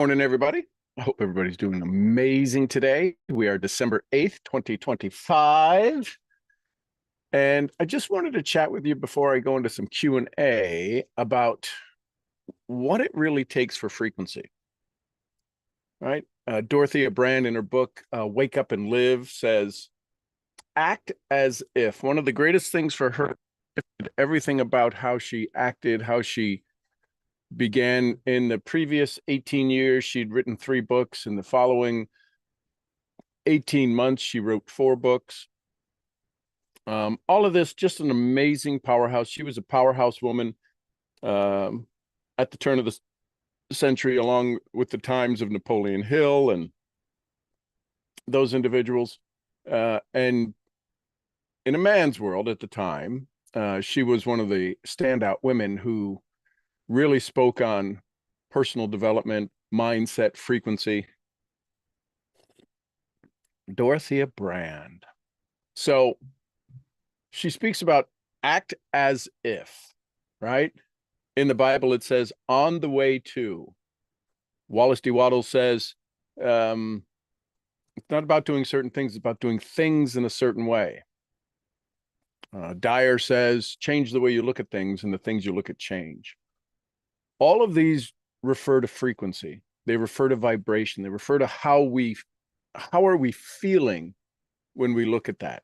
Morning, everybody. I hope everybody's doing amazing today. We are December 8th, 2025. And I just wanted to chat with you before I go into some Q&A about what it really takes for frequency, right? Dorothea Brand in her book, Wake Up and Live says, act as if. One of the greatest things for her, everything about how she acted, how she began in the previous 18 years. She'd written 3 books. In the following 18 months, she wrote 4 books. All of this, just an amazing powerhouse. She was a powerhouse woman at the turn of the century, along with the times of Napoleon Hill and those individuals. And in a man's world at the time, she was one of the standout women who really spoke on personal development, mindset, frequency. Dorothea Brand. So she speaks about act as if, right? In the Bible, it says on the way to. Wallace D. Waddell says, it's not about doing certain things, it's about doing things in a certain way. Dyer says, change the way you look at things, and the things you look at change. All of these refer to frequency. They refer to vibration. They refer to how are we feeling when we look at that,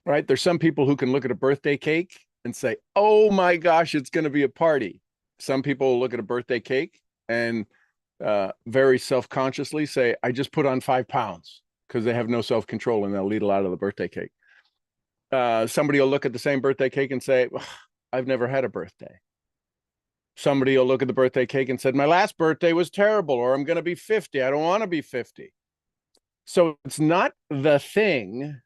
right? There's some people who can look at a birthday cake and say, oh my gosh, it's going to be a party. Some people look at a birthday cake and very self-consciously say, I just put on 5 pounds, because they have no self-control and they'll eat a lot of the birthday cake. Somebody will look at the same birthday cake and say, I've never had a birthday. Somebody will look at the birthday cake and said, my last birthday was terrible, or I'm going to be 50. I don't want to be 50. So it's not the thing,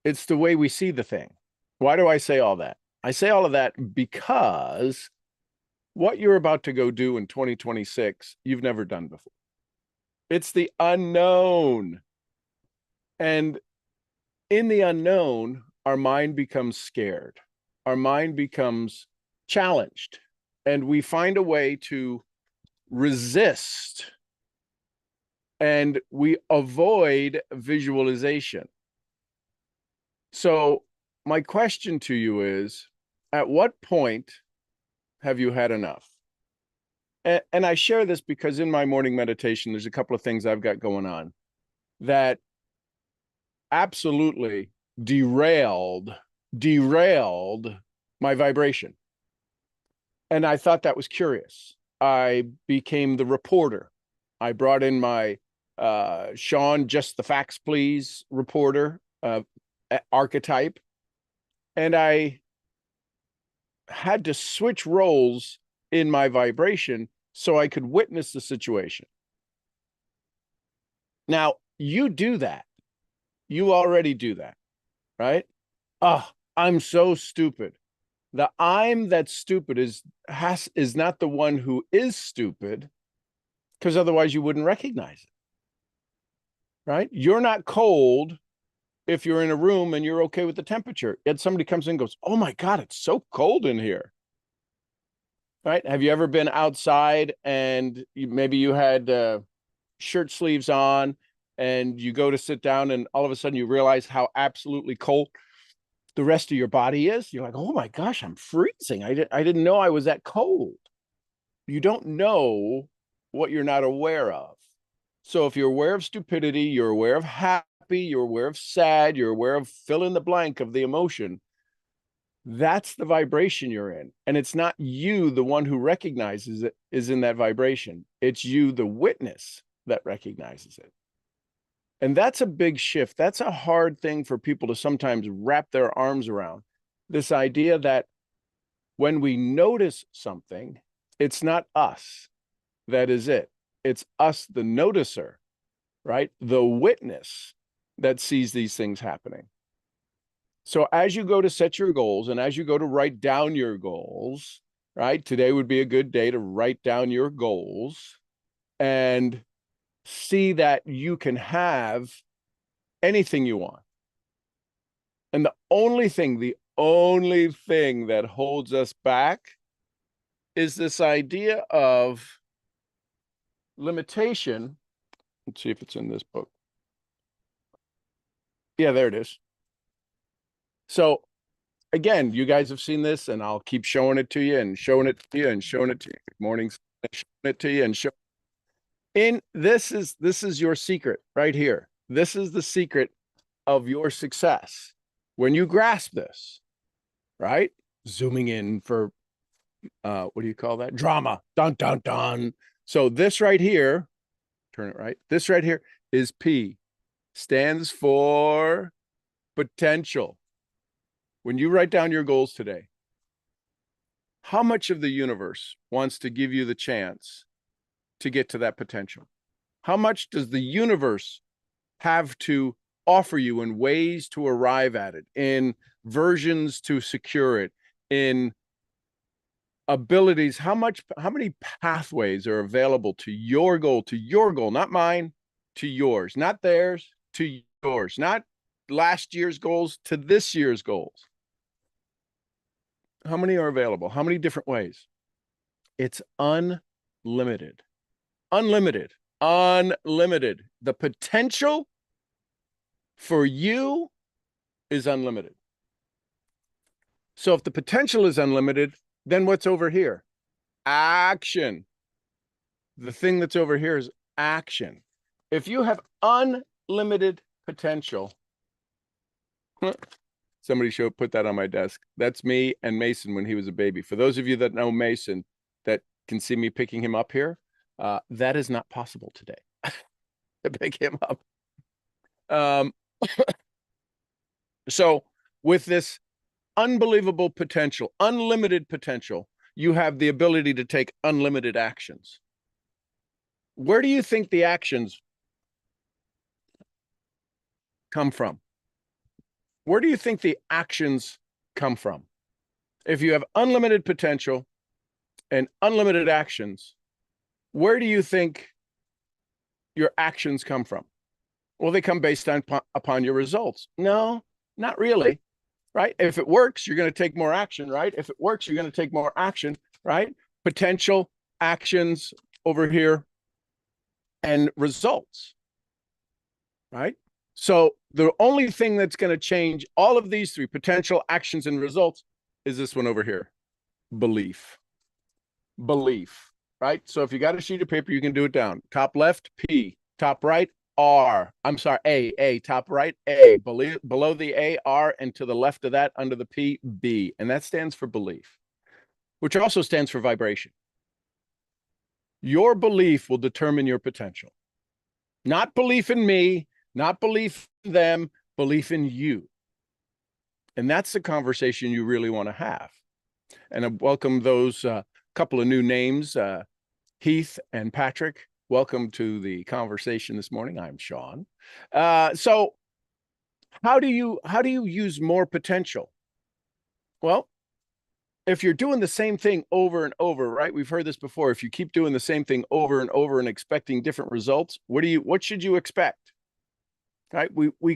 it's the way we see the thing. Why do I say all that? I say all of that because what you're about to go do in 2026, you've never done before. It's the unknown. And in the unknown, our mind becomes scared. Our mind becomes challenged. And we find a way to resist. And we avoid visualization. So my question to you is, at what point have you had enough? And I share this because in my morning meditation, there's a couple of things I've got going on that absolutely derailed my vibration. And I thought that was curious. I became the reporter. I brought in my Sean, just the facts, please, reporter archetype. And I had to switch roles in my vibration so I could witness the situation. Now, you do that. You already do that, right? Oh, I'm so stupid. The I'm that's stupid is not the one who is stupid, because otherwise you wouldn't recognize it, right? You're not cold if you're in a room and you're okay with the temperature. Yet somebody comes in and goes, oh my God, it's so cold in here. Right? Have you ever been outside and maybe you had shirt sleeves on and you go to sit down and all of a sudden you realize how absolutely cold the rest of your body is? You're like, oh my gosh, I'm freezing. I didn't know I was that cold. You don't know what you're not aware of. So if you're aware of stupidity, you're aware of happy, you're aware of sad, you're aware of fill in the blank of the emotion, that's the vibration you're in. And it's not you, the one who recognizes it, is in that vibration. It's you, the witness, that recognizes it. And that's a big shift. That's a hard thing for people to sometimes wrap their arms around. This idea that when we notice something, it's not us that is it. It's us, the noticer, right? The witness that sees these things happening. So as you go to set your goals and as you go to write down your goals, right? Today would be a good day to write down your goals and see that you can have anything you want. And the only thing that holds us back is this idea of limitation. Let's see if it's in this book. Yeah, there it is. So again, you guys have seen this, and I'll keep showing it to you and showing it to you and showing it to you. Good morning, showing it to you and show. This is your secret right here. This is the secret of your success. When you grasp this, right? Zooming in for what do you call that? Drama. Dun dun dun. So this right here, turn it right. This right here is P. Stands for potential. When you write down your goals today, how much of the universe wants to give you the chance to get to that potential? How much does the universe have to offer you in ways to arrive at it, in versions to secure it, in abilities? How many pathways are available to your goal, not mine, to yours, not theirs, to yours, not last year's goals, to this year's goals? How many are available? How many different ways? It's unlimited. Unlimited. Unlimited. The potential for you is unlimited. So if the potential is unlimited, then what's over here? Action. The thing that's over here is action. If you have unlimited potential, somebody put that on my desk. That's me and Mason when he was a baby. For those of you that know Mason, that can see me picking him up here, that is not possible today to pick him up. So with this unbelievable potential, unlimited potential, you have the ability to take unlimited actions. Where do you think the actions come from? Where do you think the actions come from? If you have unlimited potential and unlimited actions, where do you think your actions come from? Well, they come based upon your results. No, not really, right? If it works, you're going to take more action, right? If it works, you're going to take more action, right? Potential, actions over here, and results, right? So the only thing that's going to change all of these three, potential, actions, and results, is this one over here, belief. Belief, right? So if you got a sheet of paper, you can do it down. Top left, P. Top right, R. I'm sorry, A. Top right, A. Below the A, R, and to the left of that, under the P, B. And that stands for belief, which also stands for vibration. Your belief will determine your potential. Not belief in me, not belief in them, belief in you. And that's the conversation you really want to have. And I welcome those couple of new names, Heath and Patrick. Welcome to the conversation this morning. I'm Sean. So how do you use more potential? Well, if you're doing the same thing over and over, right? We've heard this before. If you keep doing the same thing over and over and expecting different results, what should you expect? Right? We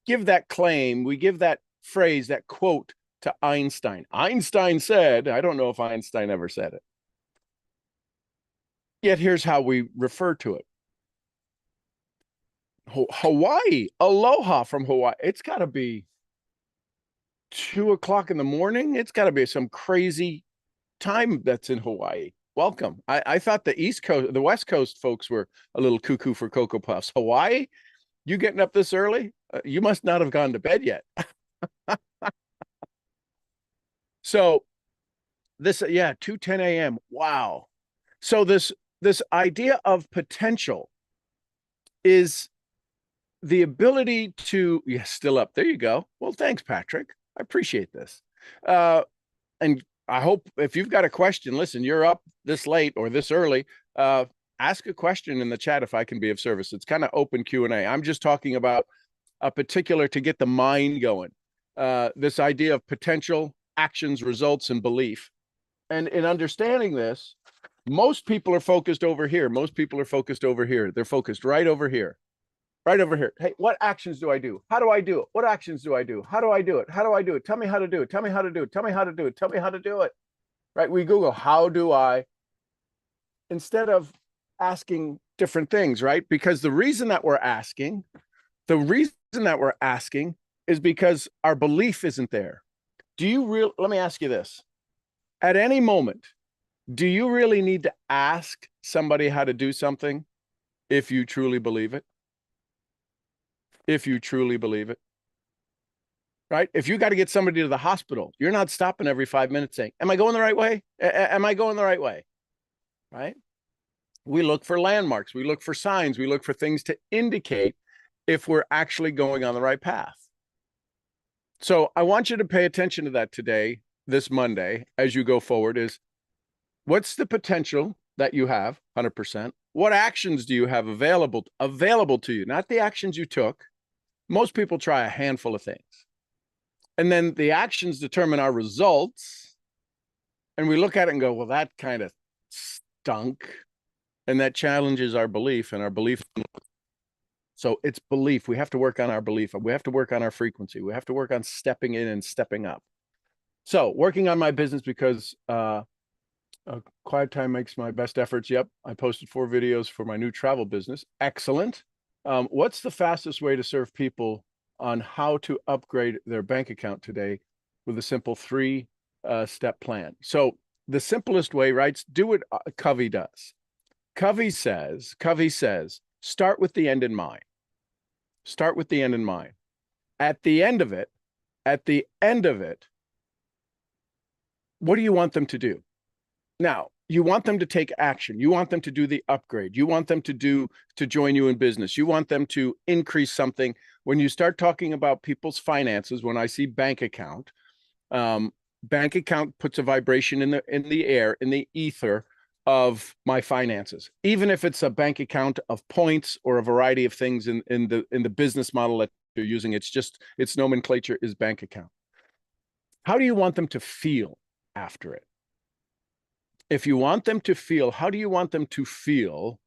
give that claim, we give that phrase, that quote to Einstein. Einstein said, I don't know if Einstein ever said it. Yet here's how we refer to it. Hawaii, aloha from Hawaii. It's got to be 2 o'clock in the morning. It's got to be some crazy time that's in Hawaii. Welcome. I thought the East Coast, the West Coast folks were a little cuckoo for Cocoa Puffs. Hawaii, you getting up this early? You must not have gone to bed yet. So this, 2:10 a.m. Wow. So this idea of potential is the ability to, still up. There you go. Well, thanks, Patrick. I appreciate this. And I hope if you've got a question, listen, you're up this late or this early, ask a question in the chat if I can be of service. It's kind of open Q&A. I'm just talking about a particular to get the mind going. This idea of potential, actions, results, and belief. And in understanding this, most people are focused over here. Most people are focused over here. They're focused right over here. Right over here. Hey, what actions do I do? How do I do it? What actions do I do? How do I do it? How do I do it? Tell me how to do it. Tell me how to do it. Tell me how to do it. Tell me how to do it. Right? We Google, how do I? Instead of asking different things, right? Because the reason that we're asking is because our belief isn't there. Let me ask you this. At any moment, do you really need to ask somebody how to do something if you truly believe it? If you truly believe it, right? If you got to get somebody to the hospital, you're not stopping every 5 minutes saying, am I going the right way? Am I going the right way? Right? We look for landmarks. We look for signs. We look for things to indicate if we're actually going on the right path. So I want you to pay attention to that today, this Monday, as you go forward, is what's the potential that you have 100%? What actions do you have available to you? Not the actions you took. Most people try a handful of things. And then the actions determine our results. And we look at it and go, well, that kind of stunk. And that challenges our belief and our belief. So it's belief. We have to work on our belief. We have to work on our frequency. We have to work on stepping in and stepping up. So working on my business because quiet time makes my best efforts. Yep. I posted 4 videos for my new travel business. Excellent. What's the fastest way to serve people on how to upgrade their bank account today with a simple 3-step plan? So the simplest way, right? Do what Covey does. Covey says, start with the end in mind. Start with the end in mind. At the end of it, what do you want them to do? Now, you want them to take action. You want them to do the upgrade. You want them to join you in business. You want them to increase something. When you start talking about people's finances, when I see bank account puts a vibration in the air, in the ether of my finances. Even if it's a bank account of points or a variety of things in the business model that you're using, its nomenclature is bank account. How do you want them to feel after it? If you want them to feel, how do you want them to feel?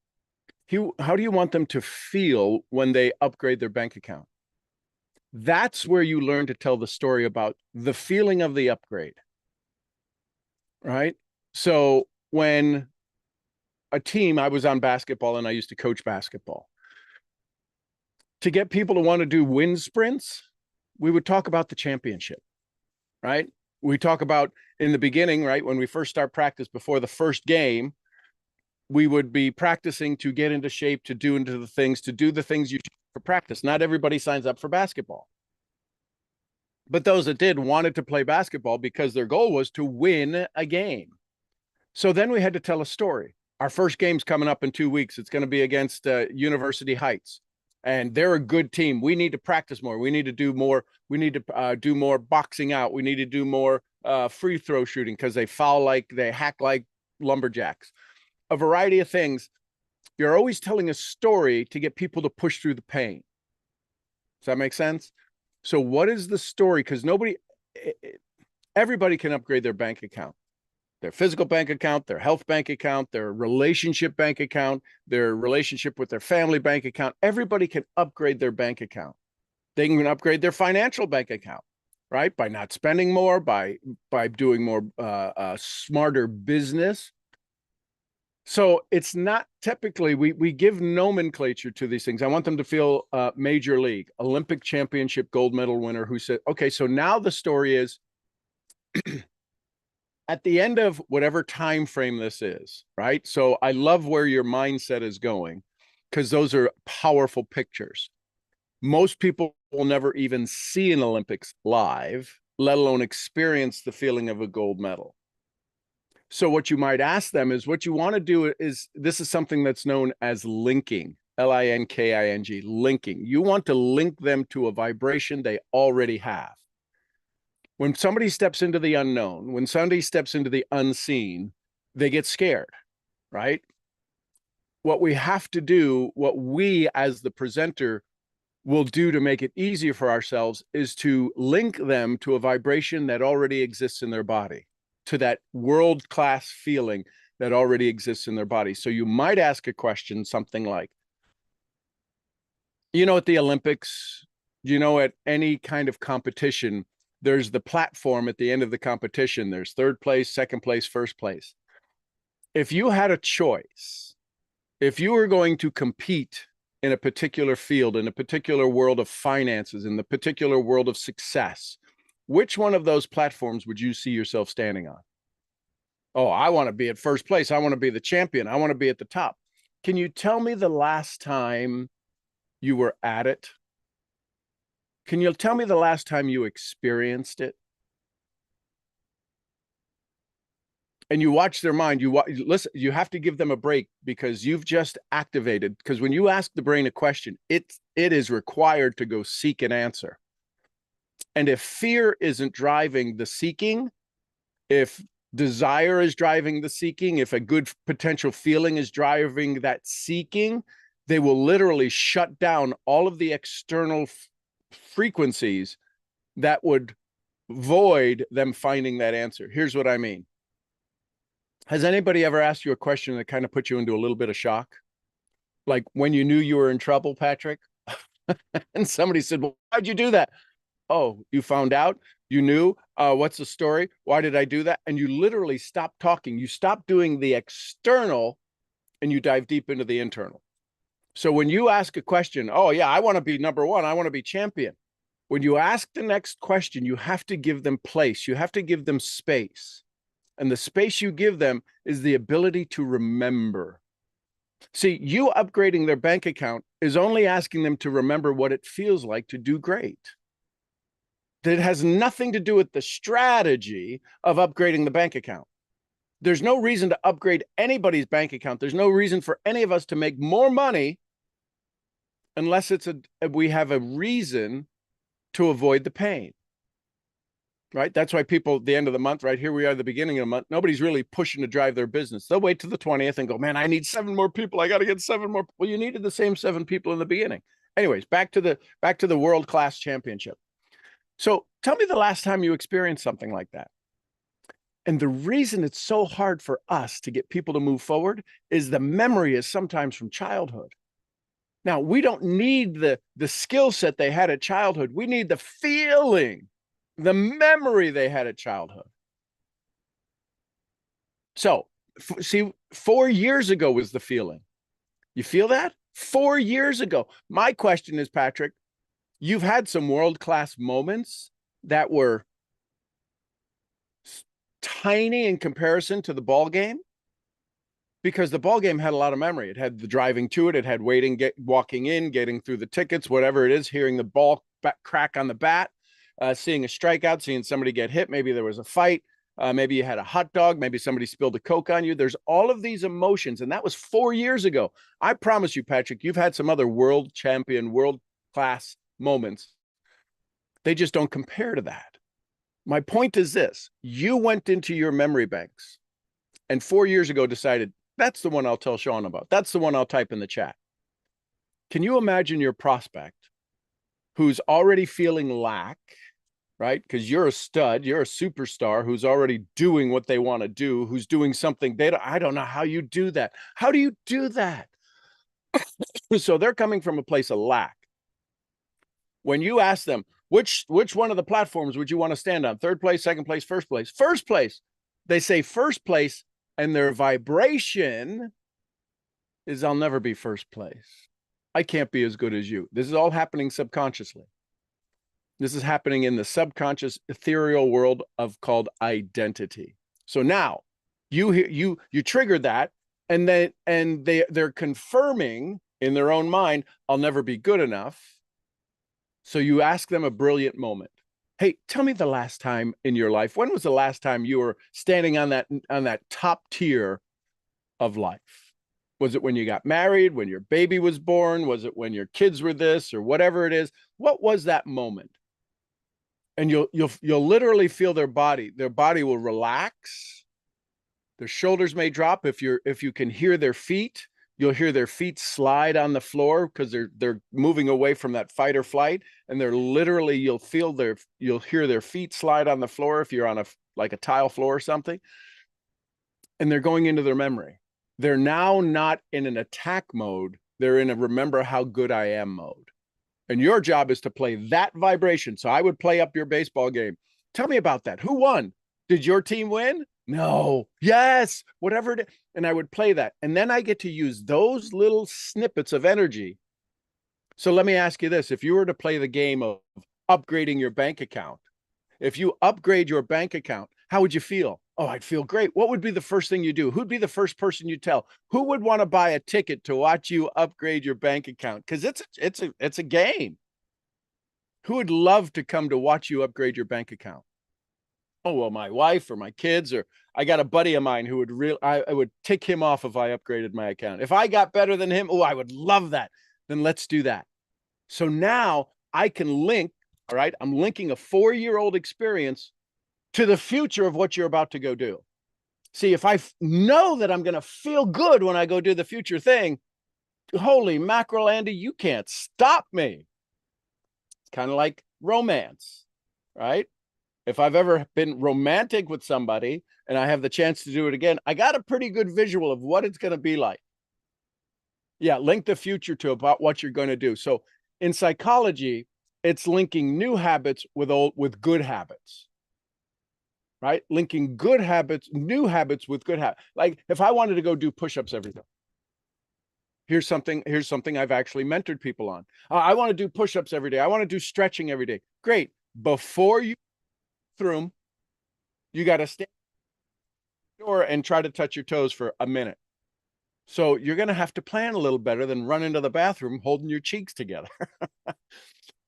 How do you want them to feel when they upgrade their bank account? That's where you learn to tell the story about the feeling of the upgrade, right? So when I was on basketball and I used to coach basketball. To get people to want to do wind sprints, we would talk about the championship, right? We talk about in the beginning, right? When we first start practice before the first game, we would be practicing to get into shape, to do the things you for practice. Not everybody signs up for basketball. But those that did wanted to play basketball because their goal was to win a game. So then we had to tell a story. Our first game's coming up in 2 weeks. It's going to be against University Heights. And they're a good team. We need to practice more. We need to do more. We need to do more boxing out. We need to do more free throw shooting because they hack like lumberjacks. A variety of things. You're always telling a story to get people to push through the pain. Does that make sense? So what is the story? Because everybody can upgrade their bank account. Their physical bank account, their health bank account, their relationship bank account, their relationship with their family bank account. Everybody can upgrade their bank account. They can upgrade their financial bank account, right? By not spending more, by doing more smarter business. So it's not typically, we give nomenclature to these things. I want them to feel major league, Olympic championship gold medal winner who said, okay, so now the story is, at the end of whatever time frame this is, right? So I love where your mindset is going because those are powerful pictures. Most people will never even see an Olympics live, let alone experience the feeling of a gold medal. So what you might ask them is what you want to do is, this is something that's known as linking, L-I-N-K-I-N-G, linking. You want to link them to a vibration they already have. When somebody steps into the unknown, when somebody steps into the unseen, they get scared, right? What we have to do, what we as the presenter will do to make it easier for ourselves is to link them to a vibration that already exists in their body, to that world-class feeling that already exists in their body. So you might ask a question, something like, at the Olympics, at any kind of competition, there's the platform at the end of the competition. There's third place, second place, first place. If you had a choice If you were going to compete in a particular field, in a particular world of finances, in the particular world of success, which one of those platforms would you see yourself standing on? Oh, I want to be at first place. I want to be the champion. I want to be at the top. Can you tell me the last time you were at it? Can you tell me the last time you experienced it? And you watch their mind, listen, you have to give them a break because you've just activated. Because when you ask the brain a question, it is required to go seek an answer. And if fear isn't driving the seeking, if desire is driving the seeking, if a good potential feeling is driving that seeking, they will literally shut down all of the external frequencies that would void them finding that answer. Here's what I mean. Has anybody ever asked you a question that kind of put you into a little bit of shock? Like when you knew you were in trouble, Patrick, and somebody said, well, why'd you do that? Oh, you found out? You knew? What's the story? Why did I do that? And you literally stop talking. You stop doing the external and you dive deep into the internal. So when you ask a question, oh yeah, I want to be number one. I want to be champion. When you ask the next question, you have to give them place. You have to give them space. And the space you give them is the ability to remember. See, you upgrading their bank account is only asking them to remember what it feels like to do great. That has nothing to do with the strategy of upgrading the bank account. There's no reason to upgrade anybody's bank account. There's no reason for any of us to make more money unless we have a reason to avoid the pain. Right? That's why people at the end of the month, right here we are at the beginning of the month, nobody's really pushing to drive their business. They'll wait to the 20th and go, man, I need 7 more people. I got to get 7 more. Well, you needed the same 7 people in the beginning. Anyways, back to the world-class championship. So tell me the last time you experienced something like that. And the reason it's so hard for us to get people to move forward is the memory is sometimes from childhood. Now, we don't need the skill set they had at childhood. We need the feeling, the memory they had at childhood. So, see, 4 years ago was the feeling. You feel that? 4 years ago. My question is, Patrick, you've had some world-class moments that were tiny in comparison to the ball game, because the ball game had a lot of memory. It had the driving to it. It had waiting, walking in, getting through the tickets, whatever it is, hearing the ball crack on the bat, seeing a strikeout, seeing somebody get hit. Maybe there was a fight. Maybe you had a hot dog. Maybe somebody spilled a Coke on you. There's all of these emotions. And that was 4 years ago. I promise you, Patrick, you've had some other world champion, world-class moments. They just don't compare to that. My point is this. You went into your memory banks and 4 years ago decided, that's the one I'll tell Sean about. That's the one I'll type in the chat. Can you imagine your prospect who's already feeling lack, right? Because you're a stud, you're a superstar who's already doing what they want to do, who's doing something I don't know how you do that. How do you do that? So they're coming from a place of lack. When you ask them, which one of the platforms would you want to stand on? Third place, second place, first place? First place. They say first place, and their vibration is, I'll never be first place. I can't be as good as you. This is all happening subconsciously. This is happening in the subconscious ethereal world called identity. So now you trigger that, and they're confirming in their own mind, I'll never be good enough. So you ask them a brilliant moment. Hey, tell me the last time in your life. When was the last time you were standing on that top tier of life? Was it when you got married, when your baby was born? Was it when your kids were this or whatever it is? What was that moment? And you'll literally feel their body. Their body will relax. Their shoulders may drop. If you can hear their feet, you'll hear their feet slide on the floor because they're moving away from that fight or flight, and they're literally you'll hear their feet slide on the floor if you're on a tile floor or something, and they're going into their memory. They're now not in an attack mode. They're in a remember how good I am mode. And your job is to play that vibration. So I would play up your baseball game. Tell me about that. Who won? Did your team win? No, yes, whatever it is. And I would play that. And then I get to use those little snippets of energy. So let me ask you this. If you were to play the game of upgrading your bank account, if you upgrade your bank account, how would you feel? Oh, I'd feel great. What would be the first thing you do? Who'd be the first person you tell? Who would want to buy a ticket to watch you upgrade your bank account? Because it's a game. Who would love to come to watch you upgrade your bank account? Oh, well, my wife or my kids, or I got a buddy of mine who would I would tick him off if I upgraded my account. If I got better than him, oh, I would love that. Then let's do that. So now I can link, all right, I'm linking a 4-year-old experience to the future of what you're about to go do. See, if I know that I'm going to feel good when I go do the future thing, holy mackerel, Andy, you can't stop me. It's kind of like romance, right? If I've ever been romantic with somebody and I have the chance to do it again, I got a pretty good visual of what it's going to be like. Yeah, link the future to about what you're going to do. So in psychology, it's linking new habits with good habits. Right? Linking good habits, new habits with good habits. Like if I wanted to go do push-ups every day. Here's something I've actually mentored people on. I want to do push-ups every day. I want to do stretching every day. Great. Before you through them, you got to stand door and try to touch your toes for a minute. So you're going to have to plan a little better than run into the bathroom holding your cheeks together.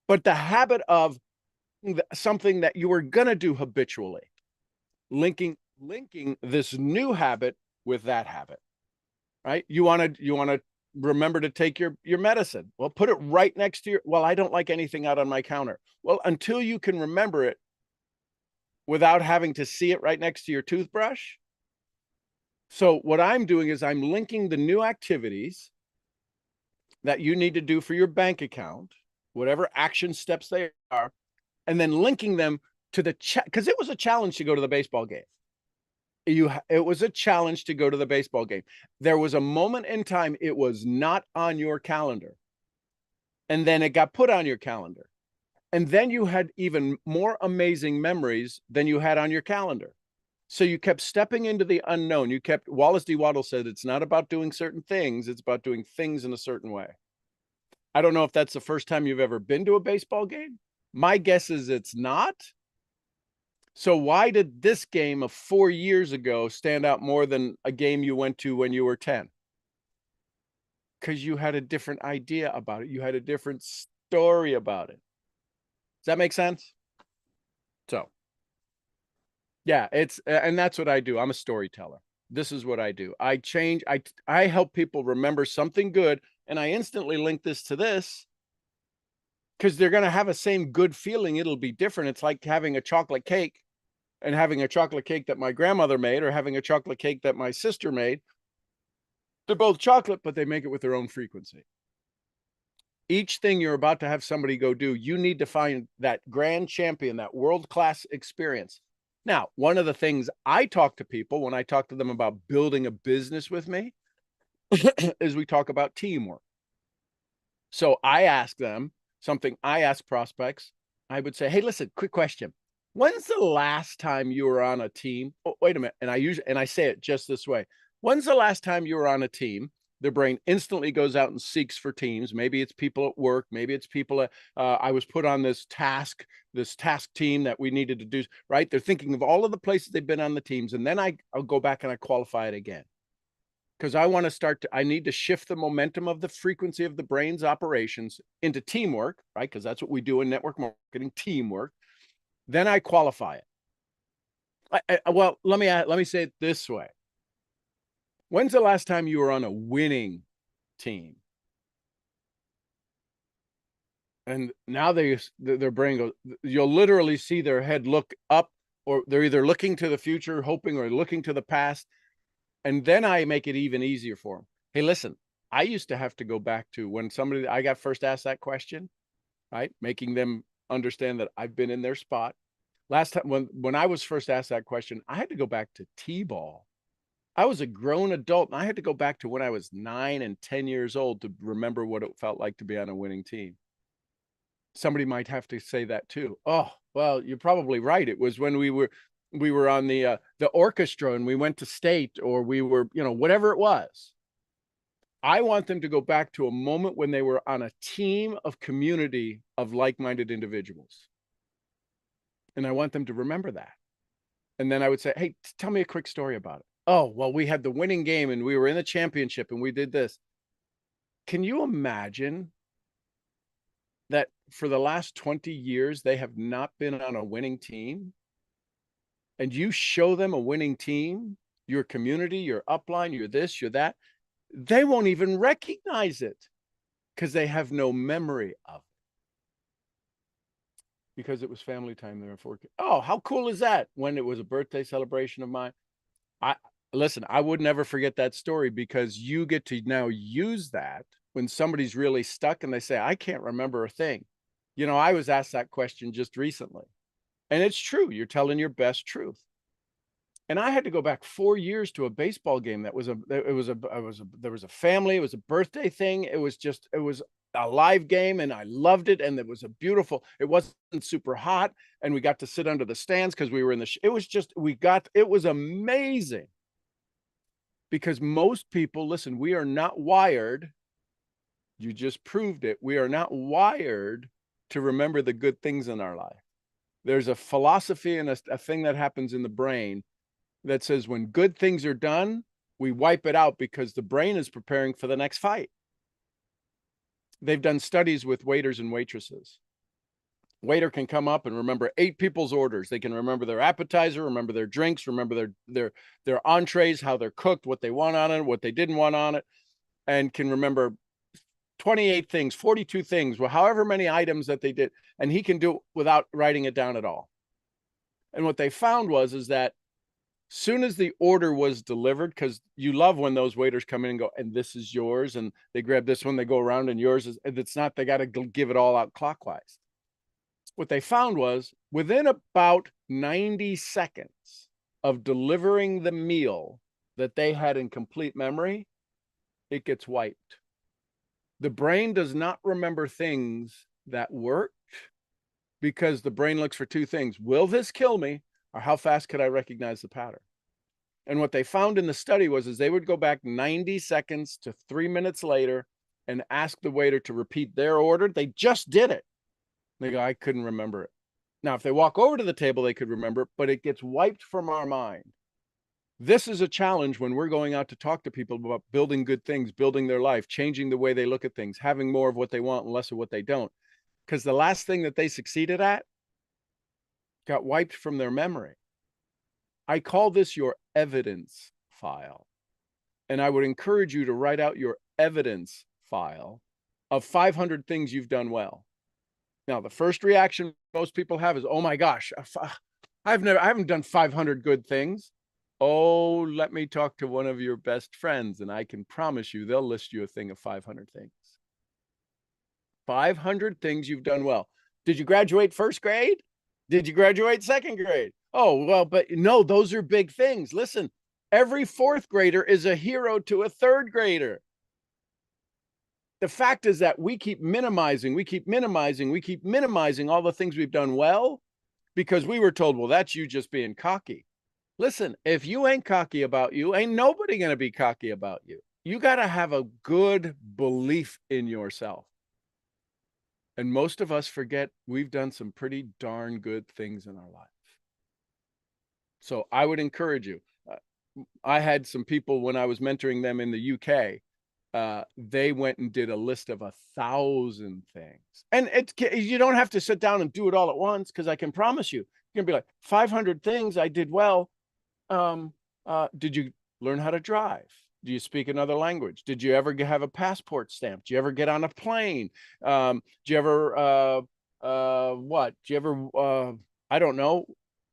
But the habit of something that you were going to do habitually, linking this new habit with that habit, right? You want to remember to take your medicine. Well, put it right next to your, well, I don't like anything out on my counter. Well, until you can remember it without having to see it right next to your toothbrush. So what I'm doing is I'm linking the new activities that you need to do for your bank account, whatever action steps they are, and then linking them to the because it was a challenge to go to the baseball game. It was a challenge to go to the baseball game. There was a moment in time it was not on your calendar, and then it got put on your calendar, and then you had even more amazing memories than you had on your calendar. So you kept stepping into the unknown. You kept, Wallace D. Waddle said, it's not about doing certain things, it's about doing things in a certain way. I don't know if that's the first time you've ever been to a baseball game. My guess is it's not. So why did this game of 4 years ago stand out more than a game you went to when you were 10? Because you had a different idea about it. You had a different story about it. Does that make sense? So, yeah, and that's what I do. I'm a storyteller. This is what I do. I help people remember something good, and I instantly link this to this because they're going to have a same good feeling. It'll be different. It's like having a chocolate cake and having a chocolate cake that my grandmother made or having a chocolate cake that my sister made. They're both chocolate, but they make it with their own frequency. Each thing you're about to have somebody go do, you need to find that grand champion, that world-class experience. Now, one of the things I talk to people when I talk to them about building a business with me is we talk about teamwork. So I ask them something, I ask prospects, I would say, hey, listen, quick question. When's the last time you were on a team? Oh, wait a minute. And I say it just this way. When's the last time you were on a team? Their brain instantly goes out and seeks for teams. Maybe it's people at work. Maybe it's people at, I was put on this task team that we needed to do, right? They're thinking of all of the places they've been on the teams. And then I'll go back and I qualify it again. Because I need to shift the momentum of the frequency of the brain's operations into teamwork, right? Because that's what we do in network marketing, teamwork. Then I qualify it. Well, let me say it this way. When's the last time you were on a winning team? And now their brain goes, you'll literally see their head look up, or they're either looking to the future, hoping, or looking to the past. And then I make it even easier for them. Hey, listen, I used to have to go back to when I got first asked that question, right? Making them understand that I've been in their spot. Last time when I was first asked that question, I had to go back to T-ball. I was a grown adult and I had to go back to when I was 9 and 10 years old to remember what it felt like to be on a winning team. Somebody might have to say that too. Oh, well, you're probably right. It was when we were we were on the orchestra and we went to state, or we were, whatever it was. I want them to go back to a moment when they were on a team of community of like-minded individuals. And I want them to remember that. And then I would say, hey, tell me a quick story about it. Oh, well, we had the winning game and we were in the championship and we did this. Can you imagine that for the last 20 years, they have not been on a winning team? And you show them a winning team, your community, your upline, you're this, you're that, they won't even recognize it because they have no memory of it. Because it was family time there for. Oh, how cool is that? When it was a birthday celebration of mine. Listen, I would never forget that story, because you get to now use that when somebody's really stuck and they say, I can't remember a thing. I was asked that question just recently. And it's true. You're telling your best truth. And I had to go back 4 years to a baseball game that was there was a family, it was a birthday thing. It was a live game and I loved it. And it was it wasn't super hot. And we got to sit under the stands because we were in it was amazing. Because most people, listen, we are not wired. You just proved it. We are not wired to remember the good things in our life. There's a philosophy and a thing that happens in the brain that says when good things are done, we wipe it out because the brain is preparing for the next fight. They've done studies with waiters and waitresses. Waiter can come up and remember 8 people's orders. They can remember their appetizer, remember their drinks, remember their entrees, how they're cooked, what they want on it, what they didn't want on it, and can remember 28 things, 42 things, well, however many items that they did. And he can do it without writing it down at all. And what they found is that soon as the order was delivered, because you love when those waiters come in and go, and this is yours, and they grab this one, they go around, and yours is, and it's not, they got to give it all out clockwise. What they found was within about 90 seconds of delivering the meal that they had in complete memory, it gets wiped. The brain does not remember things that worked, because the brain looks for 2 things. Will this kill me? Or how fast could I recognize the pattern? And what they found in the study is they would go back 90 seconds to 3 minutes later and ask the waiter to repeat their order. They just did it. They go, I couldn't remember it. Now, if they walk over to the table, they could remember it, but it gets wiped from our mind. This is a challenge when we're going out to talk to people about building good things, building their life, changing the way they look at things, having more of what they want and less of what they don't. Because the last thing that they succeeded at got wiped from their memory. I call this your evidence file. And I would encourage you to write out your evidence file of 500 things you've done well. Now, the first reaction most people have is, oh my gosh, I haven't done 500 good things. Oh, let me talk to one of your best friends, and I can promise you they'll list you a thing of 500 things. 500 things you've done well. Did you graduate first grade? Did you graduate second grade? Oh, well, but no, those are big things. Listen, every 4th grader is a hero to a 3rd grader. The fact is that we keep minimizing all the things we've done well, because we were told, well, that's you just being cocky. Listen, if you ain't cocky about you, ain't nobody going to be cocky about you. You got to have a good belief in yourself. And most of us forget we've done some pretty darn good things in our life. So I would encourage you. I had some people when I was mentoring them in the UK. They went and did a list of 1,000 things. And you don't have to sit down and do it all at once, because I can promise you, you're going to be like, 500 things I did well. Did you learn how to drive? Do you speak another language? Did you ever have a passport stamp? Do you ever get on a plane? Do you ever, I don't know,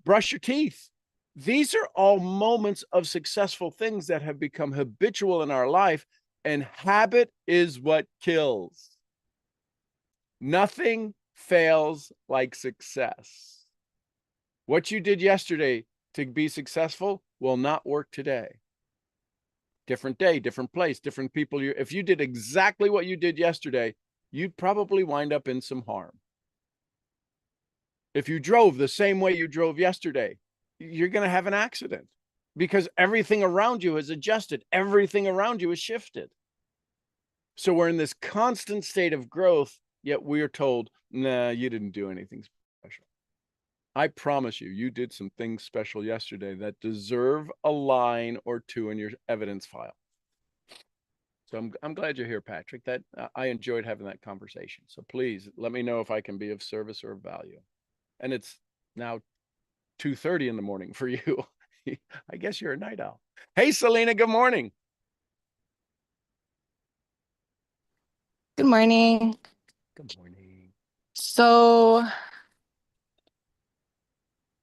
brush your teeth? These are all moments of successful things that have become habitual in our life, and habit is what kills. Nothing fails like success. What you did yesterday to be successful will not work today. Different day, different place, different people. If you did exactly what you did yesterday, you'd probably wind up in some harm. If you drove the same way you drove yesterday, you're going to have an accident because everything around you is adjusted. Everything around you is shifted. So we're in this constant state of growth, yet we're told, nah, you didn't do anything special. I promise you, you did some things special yesterday that deserve a line or two in your evidence file. So I'm glad you're here, Patrick. That I enjoyed having that conversation. So please let me know if I can be of service or of value. And it's now 2:30 in the morning for you. I guess you're a night owl. Hey, Selena, good morning. Good morning. Good morning. So,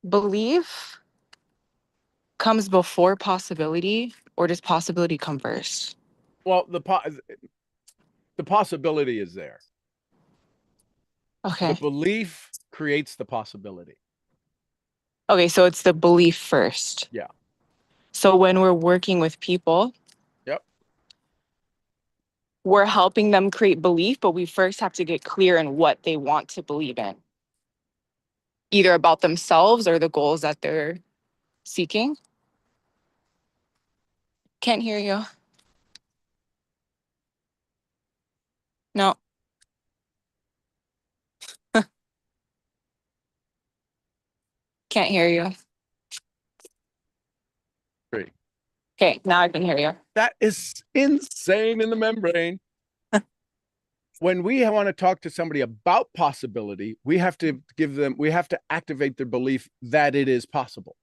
belief comes before possibility, or does possibility come first? Well, the possibility is there. The Okay. belief creates the possibility. Okay, so it's the belief first. Yeah. So when we're working with people, Yep. we're helping them create belief, but we first have to get clear in what they want to believe in, either about themselves or the goals that they're seeking. Can't hear you. No. Can't hear you. Great. Okay, now I can hear you. That is insane in the membrane. When we want to talk to somebody about possibility, we have to activate their belief that it is possible.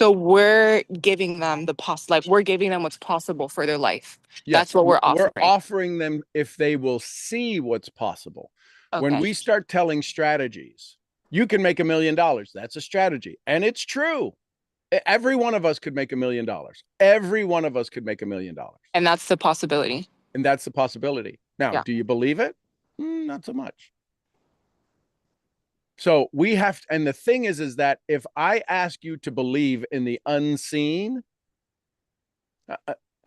So we're giving them we're giving them what's possible for their life. Yes, that's what we're offering. We're offering them if they will see what's possible. Okay. When we start telling strategies, you can make $1 million. That's a strategy. And it's true. Every one of us could make $1 million. Every one of us could make $1 million. And that's the possibility. And that's the possibility. Now, do you believe it? Not so much. So we have, and the thing is that if I ask you to believe in the unseen,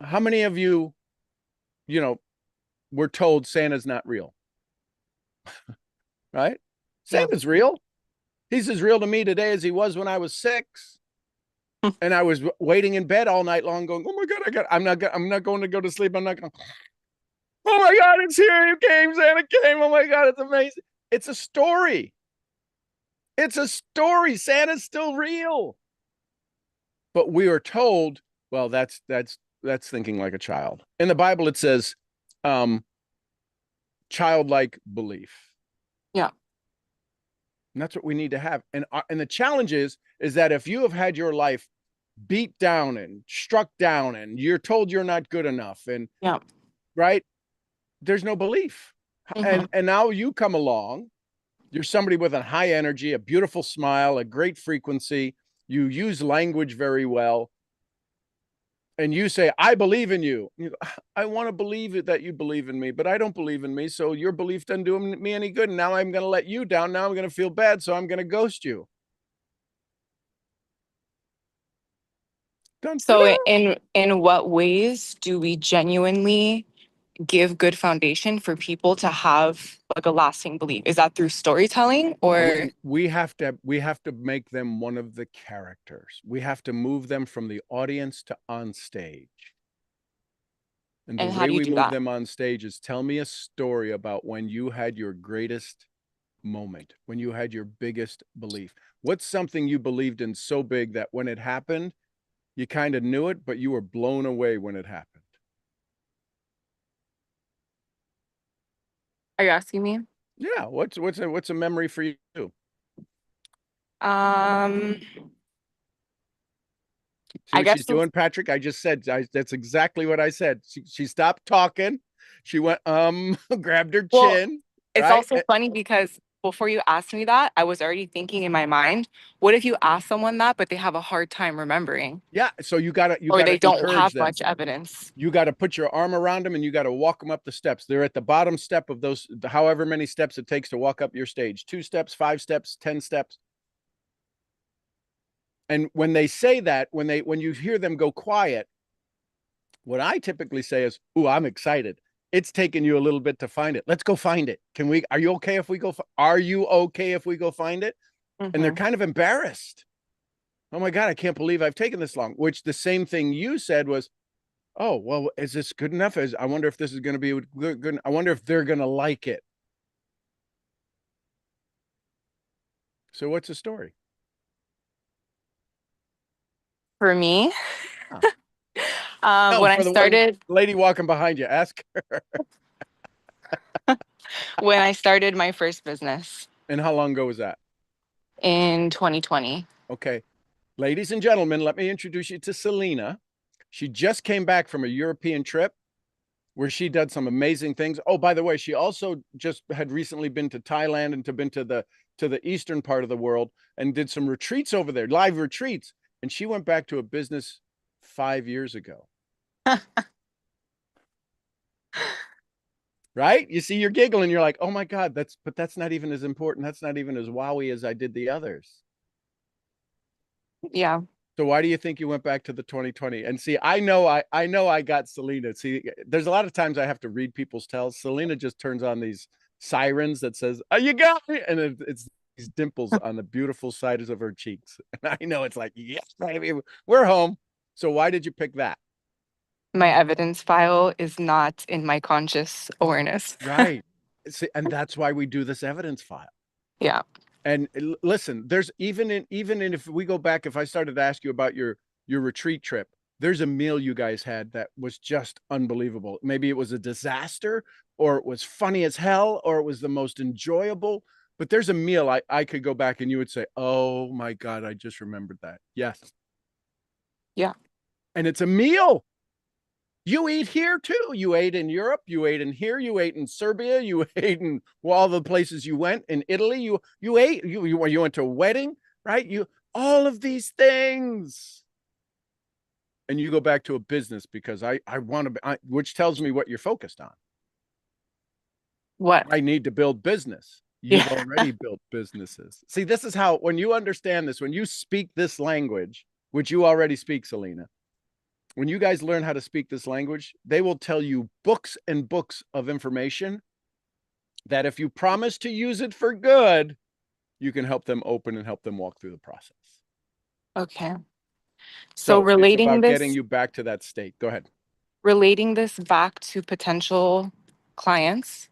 how many of you, were told Santa's not real? Right? Santa's real. He's as real to me today as he was when I was 6. And I was waiting in bed all night long going, oh my God, I'm not going to go to sleep. I'm not going, oh my God, it's here. You came, Santa came. Oh my God, it's amazing. It's a story. It's a story. Santa's still real. But we are told, well, that's thinking like a child. In the Bible, it says, childlike belief. Yeah. And that's what we need to have. And the challenge is that if you have had your life beat down and struck down and you're told you're not good enough and right, there's no belief. And now you come along, you're somebody with a high energy, a beautiful smile, a great frequency. You use language very well. And you say, I believe in you. You go, I want to believe that you believe in me, but I don't believe in me. So your belief doesn't do me any good. And now I'm going to let you down. Now I'm going to feel bad. So I'm going to ghost you. So in what ways do we genuinely give good foundation for people to have like a lasting belief? Is that through storytelling or we have to make them one of the characters. We have to move them from the audience to on stage. And the way we move them on stage is tell me a story about when you had your greatest moment, when you had your biggest belief. What's something you believed in so big that when it happened, you kind of knew it, but you were blown away when it happened? Are you asking me? Yeah. What's a memory for you? See what she's doing, Patrick? I just said that's exactly what I said. She stopped talking. She went, grabbed her chin. It's also funny because before you asked me that, I was already thinking in my mind, what if you ask someone that, but they have a hard time remembering? Yeah. So you gotta or they don't have much evidence. You got to put your arm around them and you got to walk them up the steps. They're at the bottom step of those, however many steps it takes to walk up your stage. 2 steps, 5 steps, 10 steps. And when they say that, when you hear them go quiet, what I typically say is, "Ooh, I'm excited. It's taken you a little bit to find it. Let's go find it. Are you okay if we go? Are you okay if we go find it?" And they're kind of embarrassed. Oh my God, I can't believe I've taken this long. Which the same thing you said was, oh, well, is this good enough? I wonder if this is going to be good. I wonder if they're going to like it. So what's the story? For me, Oh. No, when I for the one started lady walking behind you, ask her. when I started my first business And how long ago was that? in 2020. Okay. Ladies and gentlemen, let me introduce you to Selena. She just came back from a European trip where she did some amazing things. Oh, by the way, she also just had recently been to Thailand and been to the eastern part of the world and did some retreats over there, live retreats. And she went back to a business 5 years ago. Right? You see, you're giggling. You're like, oh my God, that's not even as important. That's not even as wowy as I did the others. Yeah. So why do you think you went back to the 2020? And see, I know I got Selena. See, there's a lot of times I have to read people's tells. Selena just turns on these sirens that says, "Oh, you got me," and it's these dimples on the beautiful sides of her cheeks. And I know it's like, yes, baby, we're home. So why did you pick that? My evidence file is not in my conscious awareness. Right. See, and that's why we do this evidence file. Yeah. And listen, there's even in if we go back, if I started to ask you about your retreat trip, there's a meal you guys had that was just unbelievable. Maybe it was a disaster, or it was funny as hell, or it was the most enjoyable. But there's a meal I could go back and you would say, "Oh my God, I just remembered that." Yes. Yeah. And it's a meal. You eat here too. You ate in Europe. You ate in here. You ate in Serbia. You ate in all the places you went in Italy. You ate. You went to a wedding, right? You all of these things, and you go back to a business because I want to, which tells me what you're focused on. What? I need to build business. You've Yeah. already built businesses. See, this is how when you understand this, when you speak this language, which you already speak, Selena, when you guys learn how to speak this language, they will tell you books and books of information that if you promise to use it for good, you can help them open and help them walk through the process. Okay. So So it's about getting you back to that state. Go ahead. relating this back to potential clients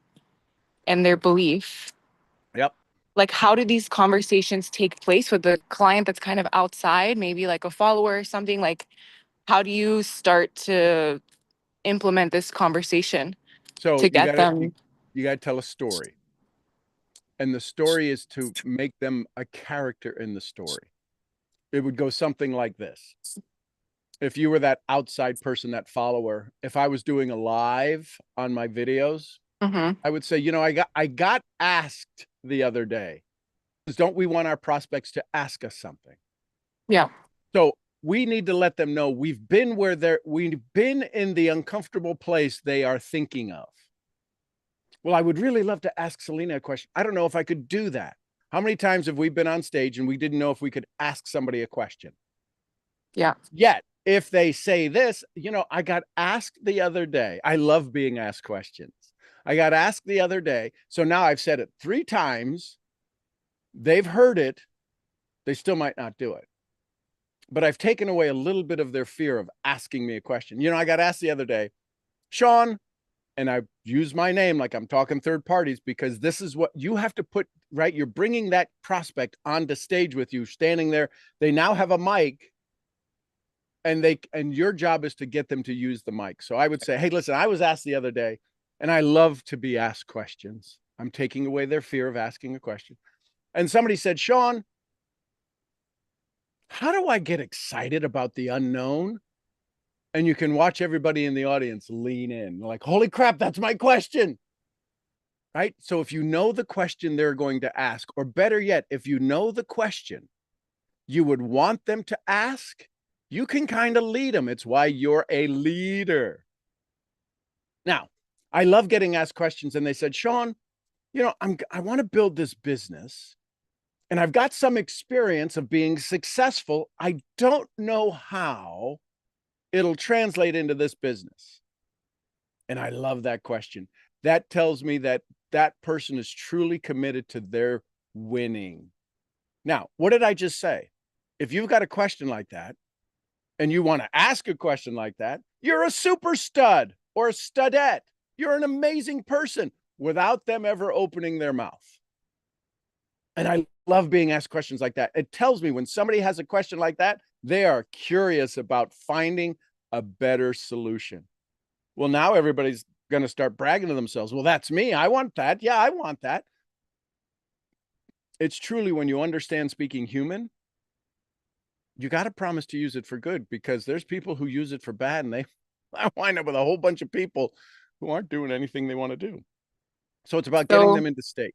and their belief, Yep. like how do these conversations take place with the client that's kind of outside, maybe like a follower or something? Like how do you start to implement this conversation So to get them? you gotta tell a story. And the story is to make them a character in the story. It would go something like this. If you were that outside person, that follower, if I was doing a live on my videos, Mhm. I would say, I got asked the other day, don't we want our prospects to ask us something? Yeah. So we need to let them know we've been we've been in the uncomfortable place they are thinking of. Well, I would really love to ask Selena a question. I don't know if I could do that. How many times have we been on stage and we didn't know if we could ask somebody a question? Yeah. Yet, if they say this, I got asked the other day. I love being asked questions. I got asked the other day. So now I've said it 3 times. They've heard it. They still might not do it. But I've taken away a little bit of their fear of asking me a question. I got asked the other day, Sean, and I use my name like I'm talking third parties because this is what you have to put, right? You're bringing that prospect onto stage with you, standing there. They now have a mic and your job is to get them to use the mic. So I would say, hey, listen, I was asked the other day and I love to be asked questions. I'm taking away their fear of asking a question. And somebody said, Sean, how do I get excited about the unknown? And you can watch everybody in the audience lean in like, holy crap, that's my question. Right? So if you know the question they're going to ask, or better yet, if you know the question you would want them to ask, you can kind of lead them. It's why you're a leader. Now, I love getting asked questions, and they said, Sean, I want to build this business, and I've got some experience of being successful. I don't know how it'll translate into this business. And I love that question. That tells me that that person is truly committed to their winning. Now, what did I just say? if you've got a question like that and you want to ask a question like that, you're a super stud or a studette. You're an amazing person without them ever opening their mouth. And I love being asked questions like that. It tells me when somebody has a question like that, they are curious about finding a better solution. Well, now everybody's going to start bragging to themselves. Well, that's me. I want that. Yeah, I want that. It's truly when you understand speaking human, you got to promise to use it for good, because there's people who use it for bad, and I wind up with a whole bunch of people who aren't doing anything they want to do. So it's about getting So them into state.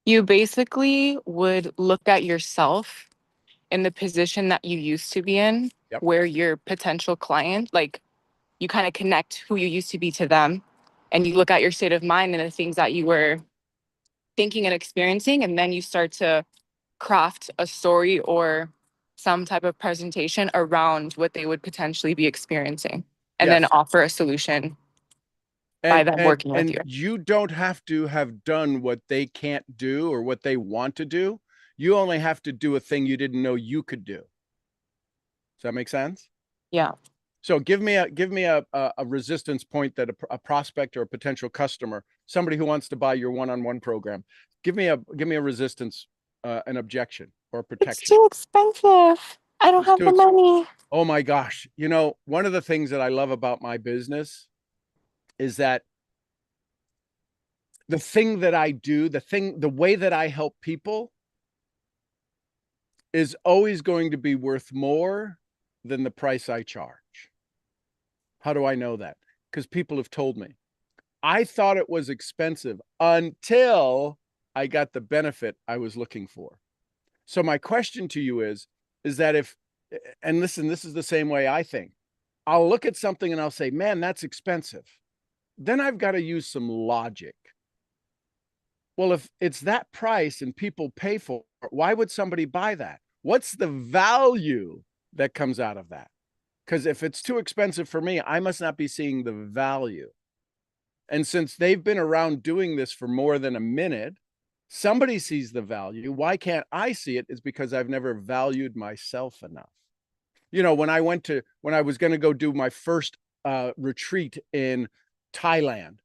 you basically would look at yourself in the position that you used to be in, Yep. where your potential client, like you kind of connect who you used to be to them, and you look at your state of mind and the things that you were thinking and experiencing, and then you start to craft a story or some type of presentation around what they would potentially be experiencing, and then Yes. offer a solution by And them and working with and you. you don't have to have done what they can't do or what they want to do. You only have to do a thing you didn't know you could do. Does that make sense? Yeah. So give me a resistance point that a prospect or a potential customer, somebody who wants to buy your one-on-one program, give me a resistance, an objection or It's protection. too expensive. I don't It's have too the money. Oh my gosh. You know, one of the things that I love about my business is that the thing that I do, the way that I help people is always going to be worth more than the price I charge. How do I know that? Because people have told me. I thought it was expensive until I got the benefit I was looking for. So my question to you is that if, and listen, this is the same way I think. I'll look at something and I'll say, man, that's expensive. Then I've got to use some logic. Well, if it's that price and people pay for it, why would somebody buy that? What's the value that comes out of that? Because if it's too expensive for me, I must not be seeing the value. And since they've been around doing this for more than a minute, somebody sees the value. Why can't I see it? Is because I've never valued myself enough. You know, when I was going to go do my first retreat in Thailand,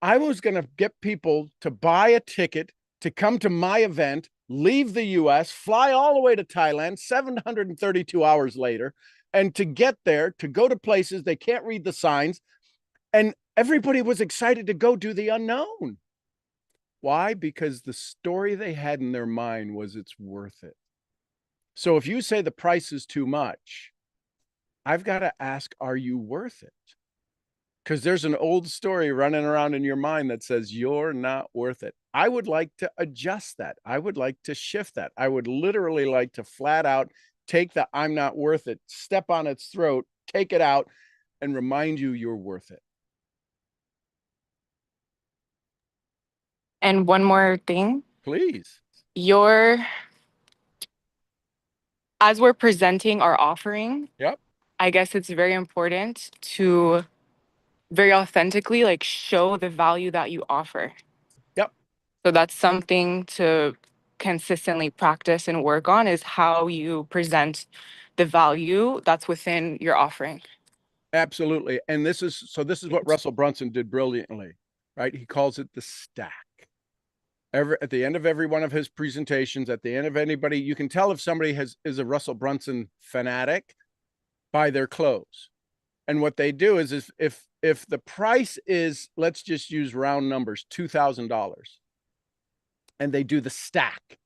I was going to get people to buy a ticket to come to my event, leave the US, fly all the way to Thailand 732 hours later, and to get there, to go to places they can't read the signs. And everybody was excited to go do the unknown. Why? Because the story they had in their mind was it's worth it. So if you say the price is too much, I've got to ask, are you worth it? Because there's an old story running around in your mind that says you're not worth it. I would like to adjust that. I would like to shift that. I would literally like to flat out take the I'm not worth it, step on its throat, take it out, and remind you you're worth it. And one more thing, Please. your as we're presenting our offering, Yep. I guess it's very important to very authentically like show the value that you offer. Yep. So that's something to consistently practice and work on, is how you present the value that's within your offering. Absolutely. And this is what Russell Brunson did brilliantly, right? He calls it the stack. At the end of every one of his presentations, at the end of anybody, you can tell if somebody is a Russell Brunson fanatic by their clothes. And what they do is if the price is, let's just use round numbers, $2,000, and they do the stack.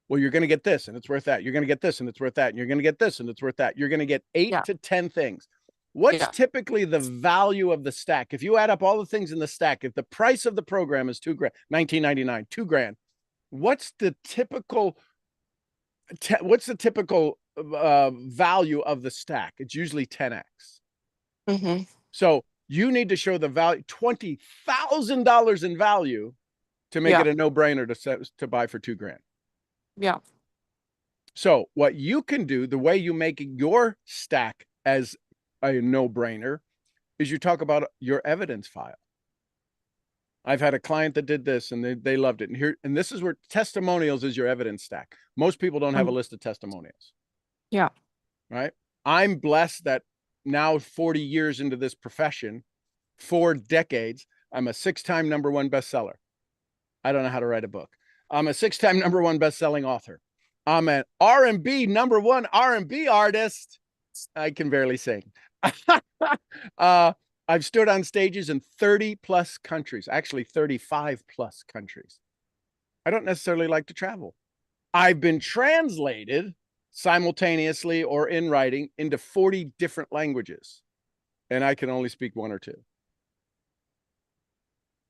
Well, you're going to get this and it's worth that. You're going to get this and it's worth that. And you're going to get this and it's worth that. You're going to get 8 Yeah. to 10 things. What's Yeah. typically the value of the stack? If you add up all the things in the stack, if the price of the program is $2,000, $19.99, $2,000, what's the typical value of the stack? It's usually 10x. Mm-hmm. So you need to show the value, $20,000 in value, to make Yeah. it a no-brainer to buy for $2,000. Yeah. So what you can do, the way you make your stack as a no-brainer, is you talk about your evidence file. I've had a client that did this and they loved it. And this is where testimonials is your evidence stack. Most people don't have a list of testimonials. Yeah. right? I'm blessed that now 40 years into this profession, 4 decades, I'm a 6-time #1 bestseller. I don't know how to write a book. I'm a 6-time #1 best-selling author. I'm an R&B #1 R&B artist. I can barely sing. I've stood on stages in 30 plus countries, actually 35 plus countries. I don't necessarily like to travel. I've been translated simultaneously or in writing into 40 different languages, and I can only speak one or two.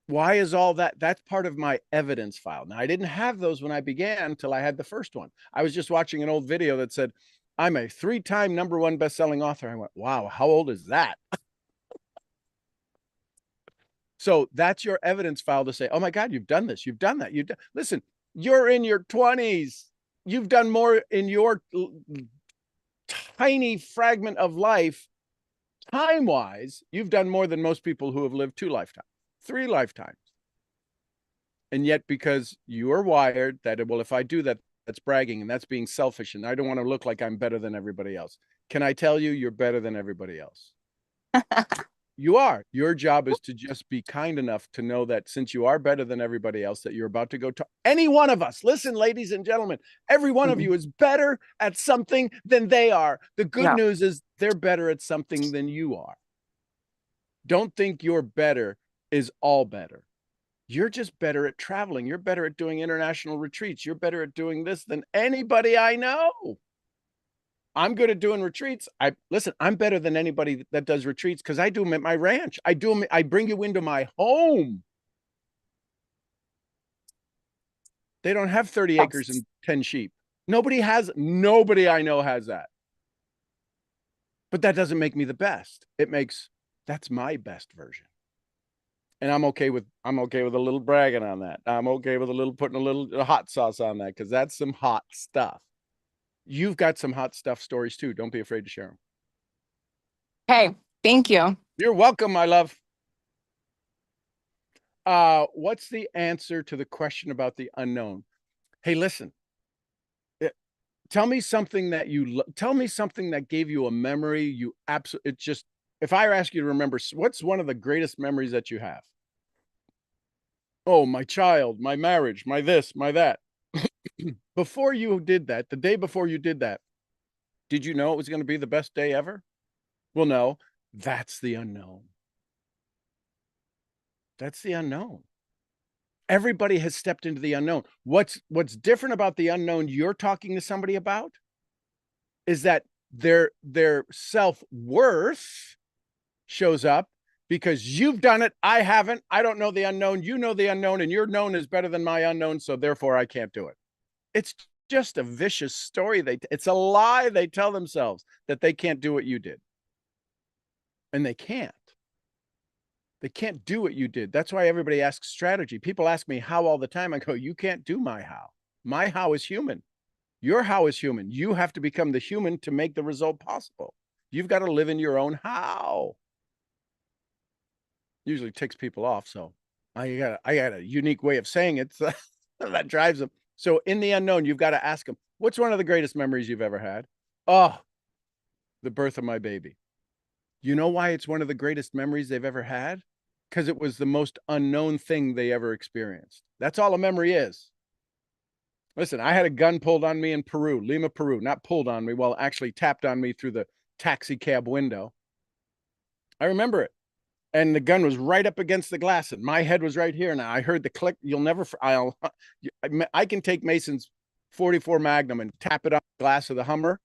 Why is all that? That's part of my evidence file. Now, I didn't have those when I began until I had the first one. I was just watching an old video that said, I'm a 3-time #1 best-selling author. I went, wow, how old is that? So that's your evidence file to say, oh my God, you've done this. You've done that. Listen, you're in your 20s. You've done more in your tiny fragment of life, time-wise. You've done more than most people who have lived 2 lifetimes, 3 lifetimes. And yet, because you are wired that, well, if I do that, that's bragging and that's being selfish, and I don't want to look like I'm better than everybody else. Can I tell you, you're better than everybody else? You are. Your job is to just be kind enough to know that since you are better than everybody else, that you're about to go to any one of us. Listen, ladies and gentlemen, every one of you is better at something than they are. The good Yeah. news is they're better at something than you are. Don't think you're better is all better. You're just better at traveling. You're better at doing international retreats. You're better at doing this than anybody I know. I'm good at doing retreats. I'm better than anybody that does retreats because I do them at my ranch. I do them. I bring you into my home. They don't have 30 acres and 10 sheep. Nobody I know has that. But that doesn't make me the best. That's my best version. And I'm okay with a little bragging on that. I'm okay with putting a little hot sauce on that because that's some hot stuff. You've got some hot stuff stories too. Don't be afraid to share them. Hey, thank you. You're welcome, my love. What's the answer to the question about the unknown? Hey, listen. Tell me something that gave you a memory you absolutely, if I ask you to remember, what's one of the greatest memories that you have? Oh, my child, my marriage, my this, my that. Before you did that, the day before you did that, did you know it was going to be the best day ever? Well, no, that's the unknown. That's the unknown. Everybody has stepped into the unknown. What's different about the unknown you're talking to somebody about is that their self-worth shows up because you've done it. I haven't. I don't know the unknown. You know the unknown, and your known is better than my unknown, so therefore I can't do it. It's just a vicious story. It's a lie they tell themselves that they can't do what you did. And they can't. They can't do what you did. That's why everybody asks strategy. People ask me how all the time. I go, you can't do my how. My how is human. Your how is human. You have to become the human to make the result possible. You've got to live in your own how. Usually ticks people off. So I got a unique way of saying it that drives them. So in the unknown, you've got to ask them, what's one of the greatest memories you've ever had? Oh, the birth of my baby. You know why it's one of the greatest memories they've ever had? Because it was the most unknown thing they ever experienced. That's all a memory is. Listen, I had a gun pulled on me in Peru, Lima, Peru. Not pulled on me, well, actually tapped on me through the taxi cab window. I remember it. And the gun was right up against the glass, and my head was right here. Now I heard the click. I can take Mason's 44 Magnum and tap it on the glass of the Hummer,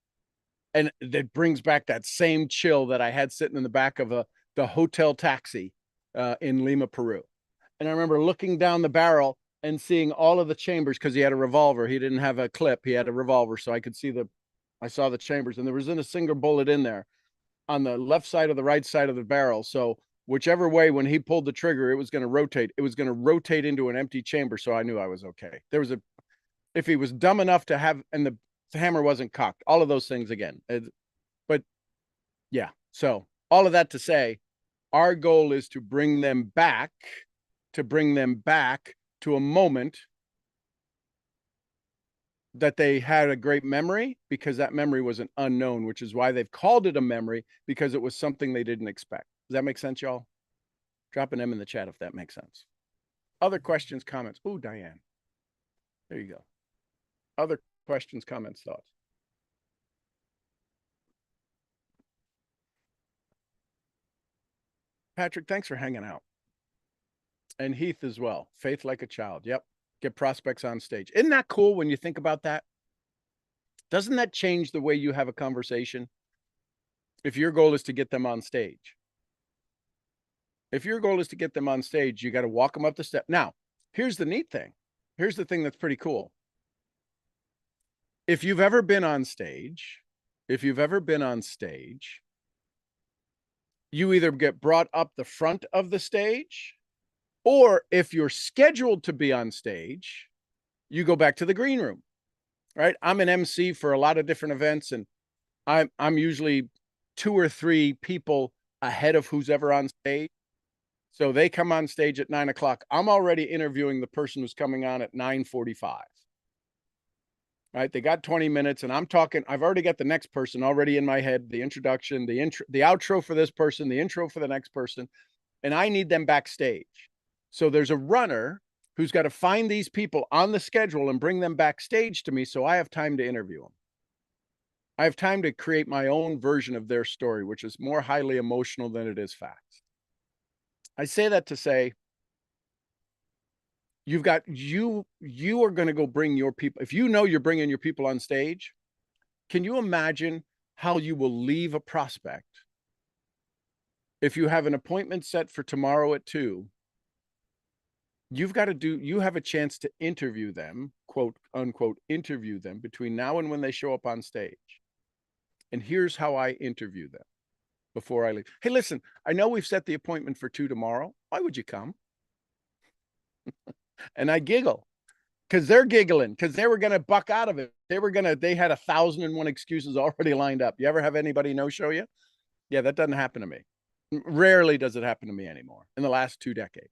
and it brings back that same chill that I had sitting in the back of the hotel taxi in Lima, Peru. And I remember looking down the barrel and seeing all of the chambers because he had a revolver. He didn't have a clip. He had a revolver, so I saw the chambers, and there wasn't a single bullet in there on the left side or the right side of the barrel. So whichever way, when he pulled the trigger, it was going to rotate. It was going to rotate into an empty chamber. So I knew I was okay. If he was dumb enough to have, and the hammer wasn't cocked, all of those things again. But yeah, so all of that to say, our goal is to bring them back to a moment that they had a great memory because that memory was an unknown, which is why they've called it a memory, because it was something they didn't expect. Does that make sense, y'all? Drop an M in the chat if that makes sense. Other questions, comments? Oh, Diane. There you go. Other questions, comments, thoughts? Patrick, thanks for hanging out. And Heath as well. Faith like a child. Yep. Get prospects on stage. Isn't that cool when you think about that? Doesn't that change the way you have a conversation? If your goal is to get them on stage. If your goal is to get them on stage, you got to walk them up the step. Now, here's the neat thing. Here's the thing that's pretty cool. If you've ever been on stage, you either get brought up the front of the stage, or if you're scheduled to be on stage, you go back to the green room, right? I'm an MC for a lot of different events, and I'm usually 2 or 3 people ahead of who's ever on stage. So they come on stage at 9 o'clock. I'm already interviewing the person who's coming on at 9:45. Right? They got 20 minutes, and I'm talking. I've already got the next person already in my head, the introduction, the outro for this person, the intro for the next person, and I need them backstage. So there's a runner who's got to find these people on the schedule and bring them backstage to me so I have time to interview them. I have time to create my own version of their story, which is more highly emotional than it is facts. I say that to say, you are going to go bring your people. If you know you're bringing your people on stage, can you imagine how you will leave a prospect if you have an appointment set for tomorrow at 2? You have a chance to interview them, quote unquote, interview them between now and when they show up on stage. And here's how I interview them before I leave. Hey, listen, I know we've set the appointment for 2 tomorrow. Why would you come? And I giggle because they're giggling because they were going to buck out of it. They had 1,001 excuses already lined up. You ever have anybody no show you? Yeah, that doesn't happen to me. Rarely does it happen to me anymore in the last 2 decades.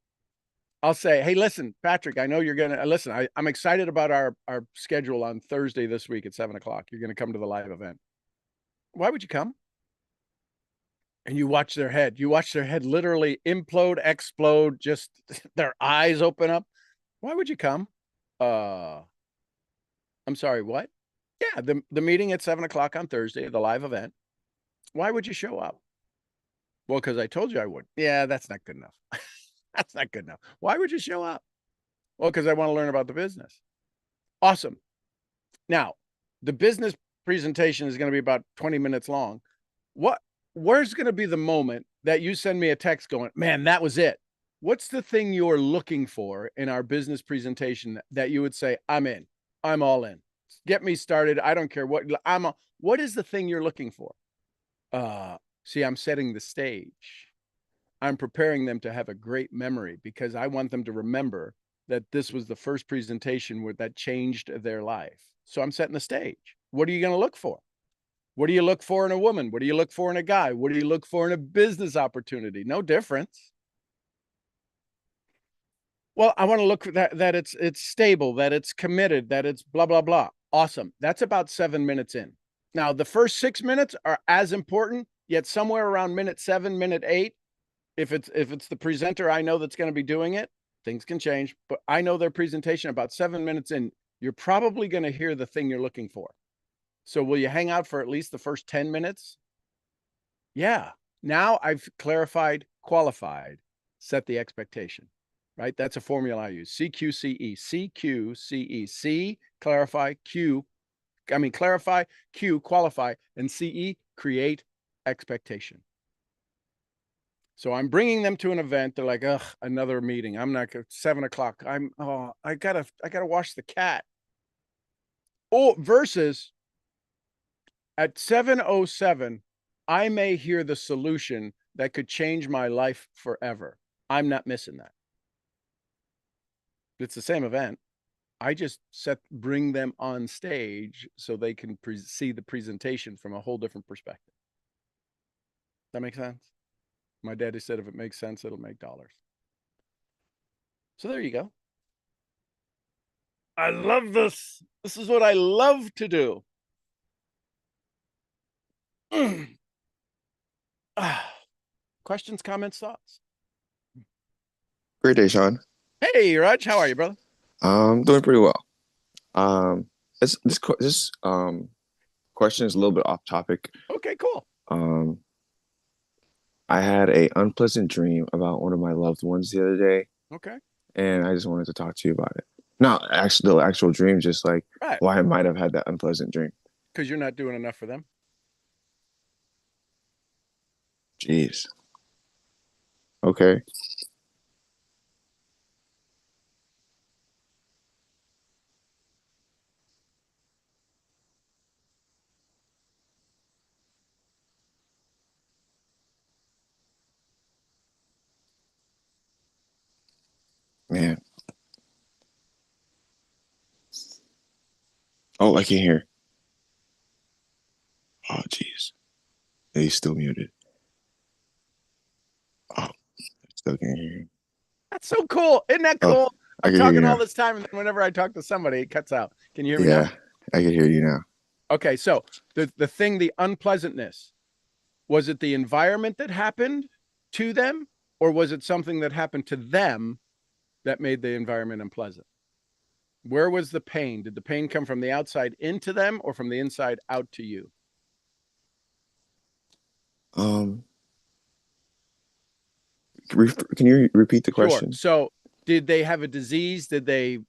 I'll say, hey, listen, Patrick, I know you're going to listen. I'm excited about our schedule on Thursday this week at 7 o'clock. You're going to come to the live event. Why would you come? And you watch their head. You watch their head literally implode, explode, just their eyes open up. Why would you come? I'm sorry, what? Yeah, the meeting at 7 o'clock on Thursday, the live event. Why would you show up? Well, because I told you I would. Yeah, that's not good enough. That's not good enough. Why would you show up? Well, because I want to learn about the business. Awesome. Now, the business presentation is going to be about 20 minutes long. Where's going to be the moment that you send me a text going, man, that was it? What's the thing you're looking for in our business presentation that you would say, I'm in, I'm all in, get me started. I don't care what what is the thing you're looking for? See, I'm setting the stage. I'm preparing them to have a great memory because I want them to remember that this was the first presentation that changed their life. So I'm setting the stage. What are you going to look for? What do you look for in a woman? What do you look for in a guy? What do you look for in a business opportunity? No difference. Well, I want to look for that it's stable, that it's committed, that it's blah, blah, blah. Awesome. That's about 7 minutes in. Now, the first 6 minutes are as important, yet somewhere around minute 7, minute 8, if it's the presenter I know that's going to be doing it, things can change, but I know their presentation about 7 minutes in, you're probably going to hear the thing you're looking for. So will you hang out for at least the first 10 minutes? Yeah. Now I've clarified, qualified, set the expectation, right? That's a formula I use. CQCE, CQCE, C, clarify, clarify, Q, qualify, and CE, create expectation. So I'm bringing them to an event. They're like, ugh, another meeting. I'm not 7 o'clock. I gotta wash the cat. Oh, versus at 7:07, I may hear the solution that could change my life forever. I'm not missing that. It's the same event. I just bring them on stage so they can see the presentation from a whole different perspective. That makes sense? My daddy said if it makes sense, it'll make dollars. So there you go. I love this. This is what I love to do. Questions, comments, thoughts? Great day, Sean. Hey, Raj, how are you, brother? Doing pretty well. Um, this question is a little bit off topic. Okay, cool. Um, I had a unpleasant dream about one of my loved ones the other day, Okay, and I just wanted to talk to you about it. Not actually the actual dream, just like right. why I might have had that unpleasant dream. Because you're not doing enough for them. Jeez. Okay. Man. Oh, I can hear. Oh, jeez. He's still muted. Oh, I still can't hear him. That's so cool. Isn't that Oh, cool? I I'm can hear you talking all now. this time, and then whenever I talk to somebody, it cuts out. Can you hear me now? Yeah, I can hear you now. Okay, so the thing, the unpleasantness, was it the environment that happened to them, or was it something that happened to them that made the environment unpleasant? Where was the pain? Did the pain come from the outside into them or from the inside out to you? Um, can you repeat the Sure. question? So did they have a disease? Did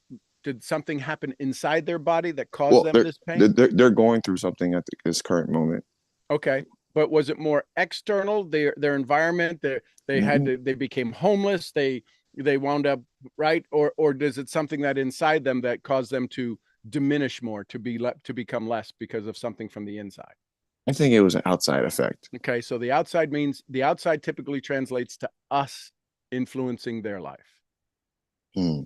something happen inside their body that caused Well, them this pain? they're going through something at this current moment. Okay. But was it more external, their environment, Mhm. they became homeless, they wound up, right? Or does it something that inside them that caused them to diminish more, to become less because of something from the inside? I think it was an outside effect. Okay, so the outside means the outside typically translates to us influencing their life. Hmm.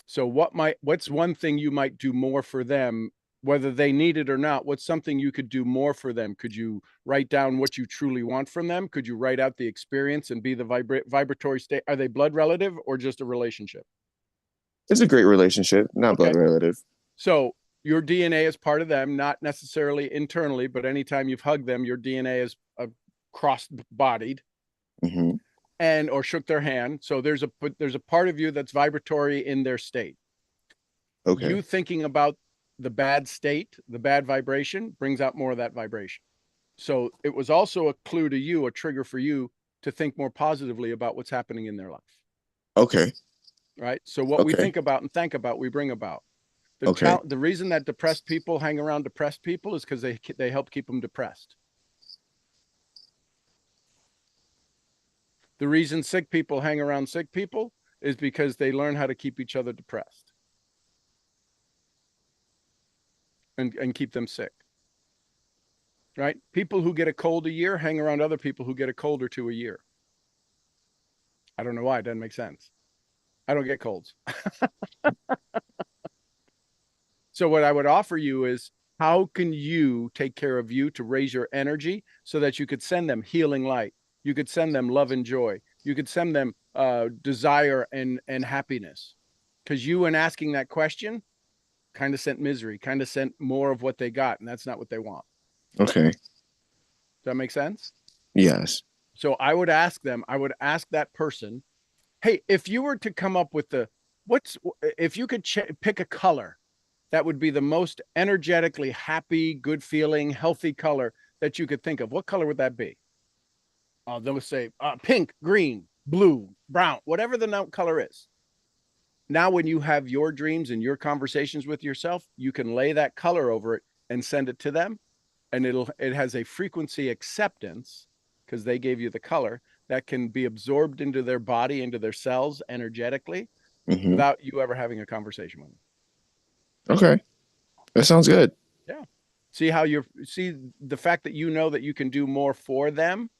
So what's one thing you might do more for them, whether they need it or not? What's something you could do more for them? Could you write down what you truly want from them? Could you write out the experience and be the vibratory state? Are they blood relative or just a relationship? It's a great relationship, not blood Okay. relative. So your DNA is part of them, not necessarily internally, but anytime you've hugged them, your DNA is cross bodied Hmm. and or shook their hand. So there's a part of you that's vibratory in their state. Okay. You thinking about the bad state, the bad vibration brings out more of that vibration. So it was also a clue to you, a trigger for you to think more positively about what's happening in their life. Okay. Right. So what we Okay. think about and think about, we bring about. Okay. The reason that depressed people hang around depressed people is because they help keep them depressed. The reason sick people hang around sick people is because they learn how to keep each other depressed and keep them sick. Right? People who get a cold a year hang around other people who get a cold or two a year. I don't know why. It doesn't make sense. I don't get colds. So what I would offer you is, how can you take care of you to raise your energy so that you could send them healing light? You could send them love and joy. You could send them desire and happiness. Because you, in asking that question, kind of sent misery, kind of sent more of what they got, and that's not what they want. Okay. Does that make sense? Yes. So I would ask them, I would ask that person, hey, if you were to come up with if you could pick a color that would be the most energetically happy, good feeling, healthy color that you could think of, what color would that be? They would say pink, green, blue, brown, whatever the color is. Now, when you have your dreams and your conversations with yourself, you can lay that color over it and send it to them. And it has a frequency acceptance because they gave you the color that can be absorbed into their body, into their cells energetically Hmm. without you ever having a conversation with them. Okay. That sounds good. Yeah. See the fact that you know that you can do more for them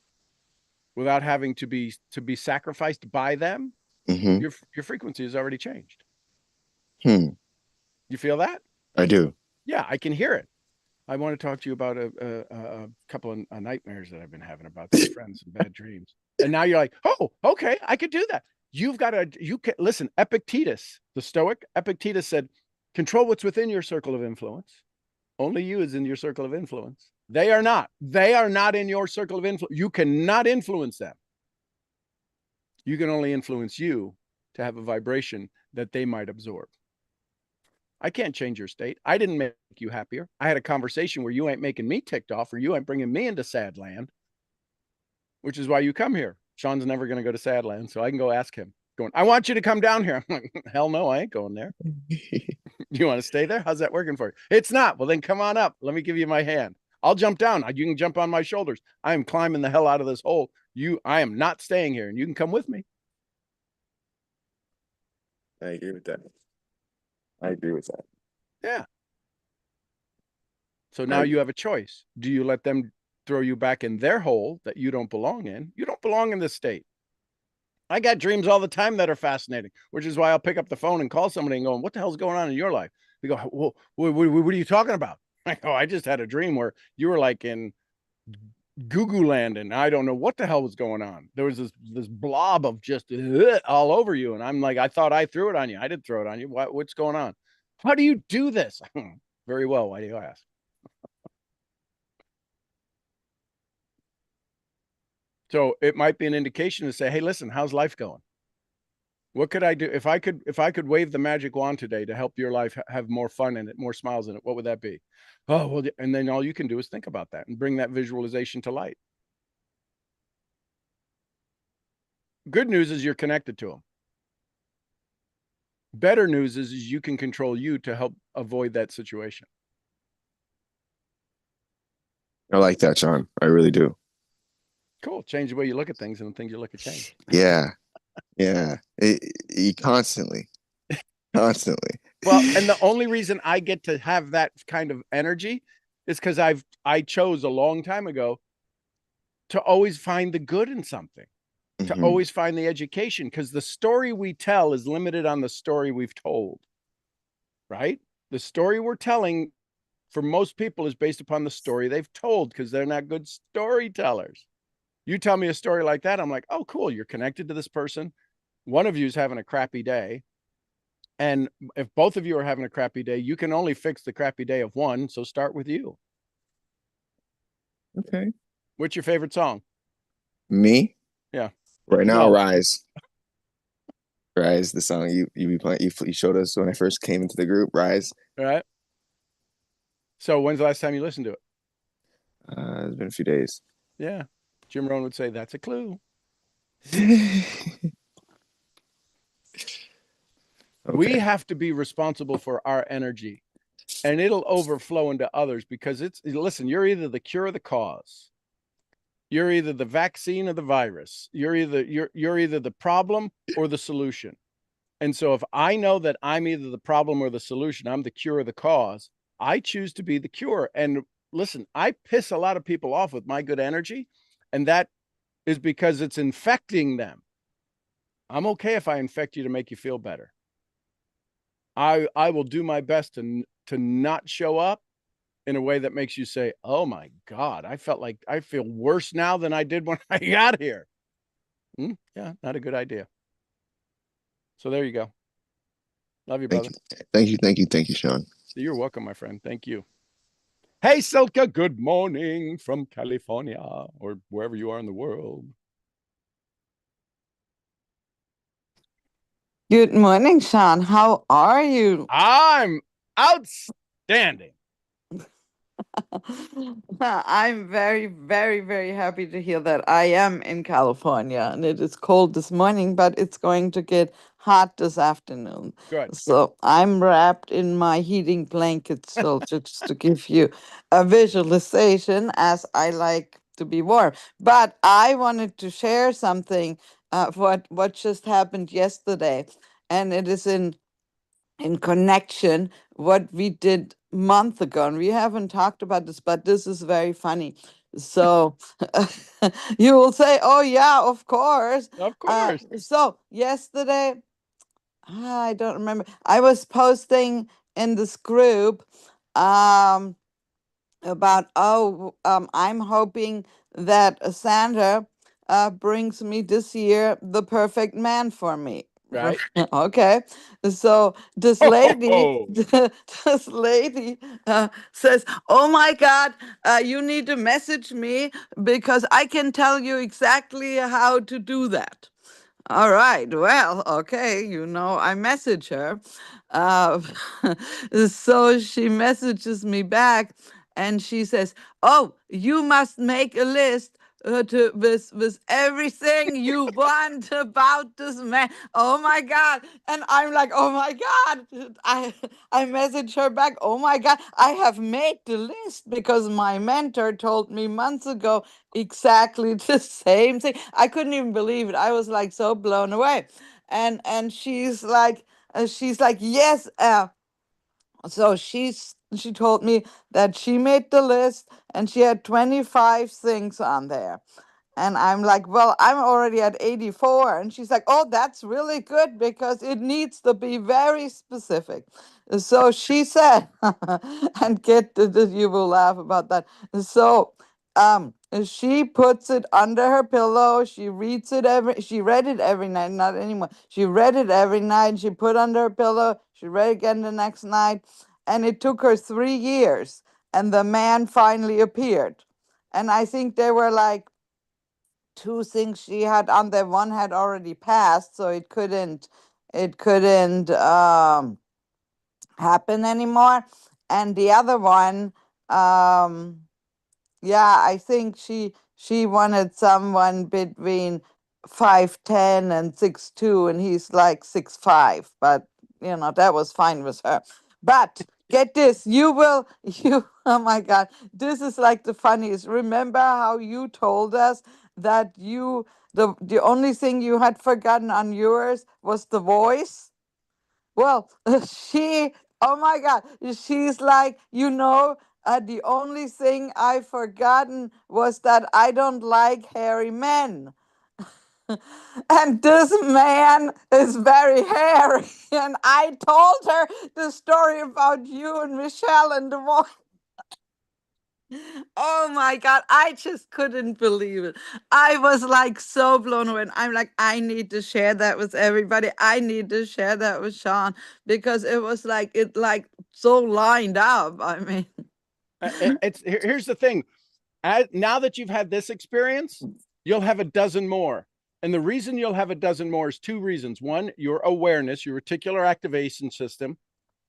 without having to be sacrificed by them. Hmm. Your frequency has already changed. Hmm. You feel that? I do. Yeah, I can hear it. I want to talk to you about a couple of nightmares that I've been having about these friends and bad dreams. And now you're like, oh, okay, I could do that. You've got to, you can listen. Epictetus, the Stoic, Epictetus said, control what's within your circle of influence. Only you is in your circle of influence. They are not. They are not in your circle of influence. You cannot influence them. You can only influence you to have a vibration that they might absorb. I can't change your state. I didn't make you happier. I had a conversation where you ain't making me ticked off, or you ain't bringing me into sad land, which is why you come here. Sean's never going to go to sad land, so I can go ask him. Going, I want you to come down here. I'm like, hell no, I ain't going there. You want to stay there? How's that working for you? It's not. Well, then come on up. Let me give you my hand. I'll jump down. You can jump on my shoulders. I am climbing the hell out of this hole. I am not staying here, and you can come with me. I agree with that. I agree with that. Yeah. So now you have a choice. Do you let them throw you back in their hole that you don't belong in? You don't belong in this state. I got dreams all the time that are fascinating, which is why I'll pick up the phone and call somebody and go, what the hell's going on in your life? They go, well, what are you talking about? I go, I just had a dream where you were like in Goo land, and I don't know what the hell was going on. There was this blob of just all over you, and I'm like, I thought I threw it on you. I didn't throw it on you. What's going on? How do you do this? Very well. Why do you ask? So it might be an indication to say, hey, listen, how's life going? What could I do if I could wave the magic wand today to help your life have more fun in it, more smiles in it? What would that be? Oh, well, and then all you can do is think about that and bring that visualization to light. Good news is you're connected to them. Better news is you can control you to help avoid that situation. I like that, Sean. I really do. Cool. Change the way you look at things, and the things you look at change. Yeah. Yeah. Constantly. Constantly. Well, and the only reason I get to have that kind of energy is because I chose a long time ago to always find the good in something, to always find the education, because the story we tell is limited on the story we've told, right? The story we're telling for most people is based upon the story they've told, because they're not good storytellers. You tell me a story like that, I'm like, oh, cool. You're connected to this person. One of you is having a crappy day. And if both of you are having a crappy day, you can only fix the crappy day of one. So start with you. Okay. What's your favorite song? Me? Yeah. Right now, No. Rise. Rise, the song you be playing. You showed us when I first came into the group. Rise. All right. So when's the last time you listened to it? It's been a few days. Yeah. Jim Rohn would say that's a clue. Okay. We have to be responsible for our energy, and it'll overflow into others, because listen, you're either the cure or the cause. You're either the vaccine or the virus. You're either the problem or the solution. And so if I know that I'm either the problem or the solution, I'm the cure or the cause, I choose to be the cure. And listen, I piss a lot of people off with my good energy, and that is because it's infecting them. I'm okay if I infect you to make you feel better. I will do my best to not show up in a way that makes you say, oh my God, I feel worse now than I did when I got here. Yeah, not a good idea. So there you go. Love you, brother. Thank you, Sean. You're welcome, my friend. Thank you. Hey, Silka, good morning from California, or wherever you are in the world. Good morning, Sean. How are you? I'm outstanding. I'm very, very, very happy to hear that. I am in California, and it is cold this morning, but it's going to get hot this afternoon. Good. So I'm wrapped in my heating blanket still, just to give you a visualization, as I like to be warm. But I wanted to share something, what just happened yesterday, and it is in connection what we did month ago, and we haven't talked about this, but this is very funny. So you will say, oh yeah, of course. Of course. So yesterday, I don't remember, I was posting in this group about, I'm hoping that Sandra brings me this year the perfect man for me. Right. Okay. So this lady, Oh, this lady says, "Oh my God, you need to message me because I can tell you exactly how to do that." All right. Well, okay. I message her. Uh, so she messages me back and she says, "Oh, you must make a list with everything you want about this man." Oh my God. And I'm like, "Oh my God." I message her back, "Oh my God, I have made the list because my mentor told me months ago exactly the same thing." I couldn't even believe it. I was like so blown away. And she's like, "Yes, so she told me that she made the list and she had 25 things on there. And I'm like, "Well, I'm already at 84." And she's like, "Oh, that's really good because it needs to be very specific." So she said, and you will laugh about that. So she puts it under her pillow. She read it every night, not anymore. She read it every night. She put under her pillow. She read it again the next night. And it took her 3 years. And the man finally appeared. And I think they were like, two things she had on there. One had already passed, so it couldn't happen anymore. And the other one, um, yeah, I think she wanted someone between 5'10" and 6'2", and he's like 6'5". But that was fine with her. But get this, oh my God, this is like the funniest. Remember how you told us that the only thing you had forgotten on yours was the voice? Well, oh my God, she's like, the only thing I've forgotten was that I don't like hairy men. And this man is very hairy. And I told her the story about you and Michelle and the voice. Oh my God, I just couldn't believe it. I was like so blown away. And I'm like, I need to share that with everybody. I need to share that with Sean because it was like, so lined up. I mean, here's the thing. Now that you've had this experience, you'll have a dozen more. And the reason you'll have a dozen more is two reasons. One, your awareness, your reticular activation system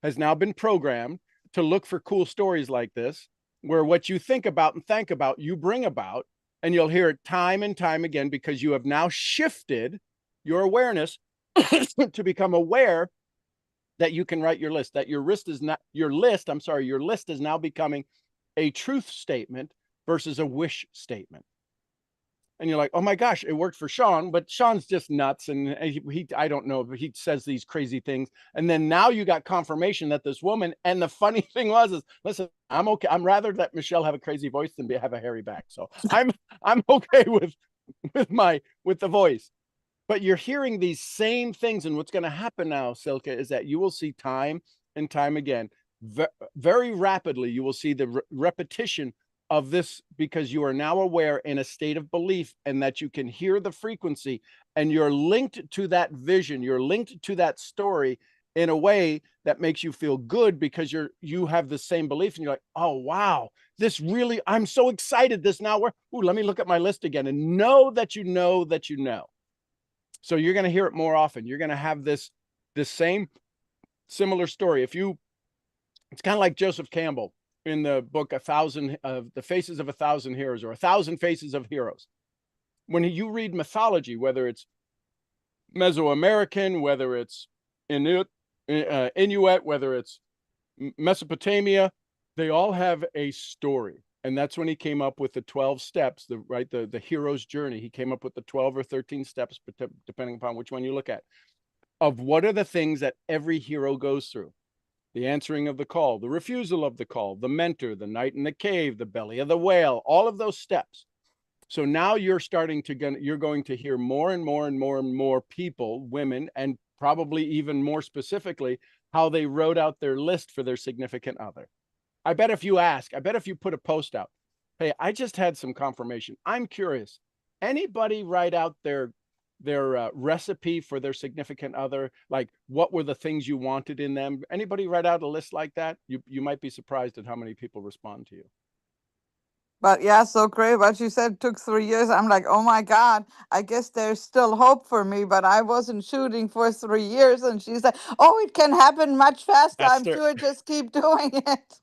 has now been programmed to look for cool stories like this, where what you think about and think about, you bring about, and you'll hear it time and time again because you have now shifted your awareness to become aware that you can write your list, that your list is now becoming a truth statement versus a wish statement. And you're like, "Oh my gosh, it worked for Sean," but Sean's just nuts. And I don't know, but he says these crazy things. And then now you got confirmation that this woman, and the funny thing is, listen, I'm okay. I'm rather let Michelle have a crazy voice than have a hairy back. So I'm okay with the voice. But you're hearing these same things. And what's going to happen now, Silke, is that you will see time and time again, very rapidly, you will see the repetition of this because you are now aware in a state of belief and that you can hear the frequency and you're linked to that vision. You're linked to that story in a way that makes you feel good because you have the same belief and you're like, "Oh, wow, this really, I'm so excited. This now let me look at my list again," and know that you know that you know. So you're going to hear it more often. You're going to have this same similar story. It's kind of like Joseph Campbell in the book The Faces of 1,000 Heroes, or 1,000 Faces of Heroes. When you read mythology, whether it's Mesoamerican, whether it's Inuit, whether it's Mesopotamia, they all have a story. And that's when he came up with the 12 steps, the hero's journey. He came up with the 12 or 13 steps, depending upon which one you look at, of what are the things that every hero goes through. The answering of the call, the refusal of the call, the mentor, the night in the cave, the belly of the whale, all of those steps. So now you're going to hear more and more and more and more people, women, and probably even more specifically, how they wrote out their list for their significant other. I bet if you put a post out, "Hey, I just had some confirmation. I'm curious. Anybody write out their recipe for their significant other? Like, what were the things you wanted in them? Anybody write out a list like that? You might be surprised at how many people respond to you. But yeah, so great. What you said took 3 years. I'm like, oh my God, I guess there's still hope for me, but I wasn't shooting for 3 years. And she said, oh, it can happen much faster. I'm Faster. sure, just keep doing it.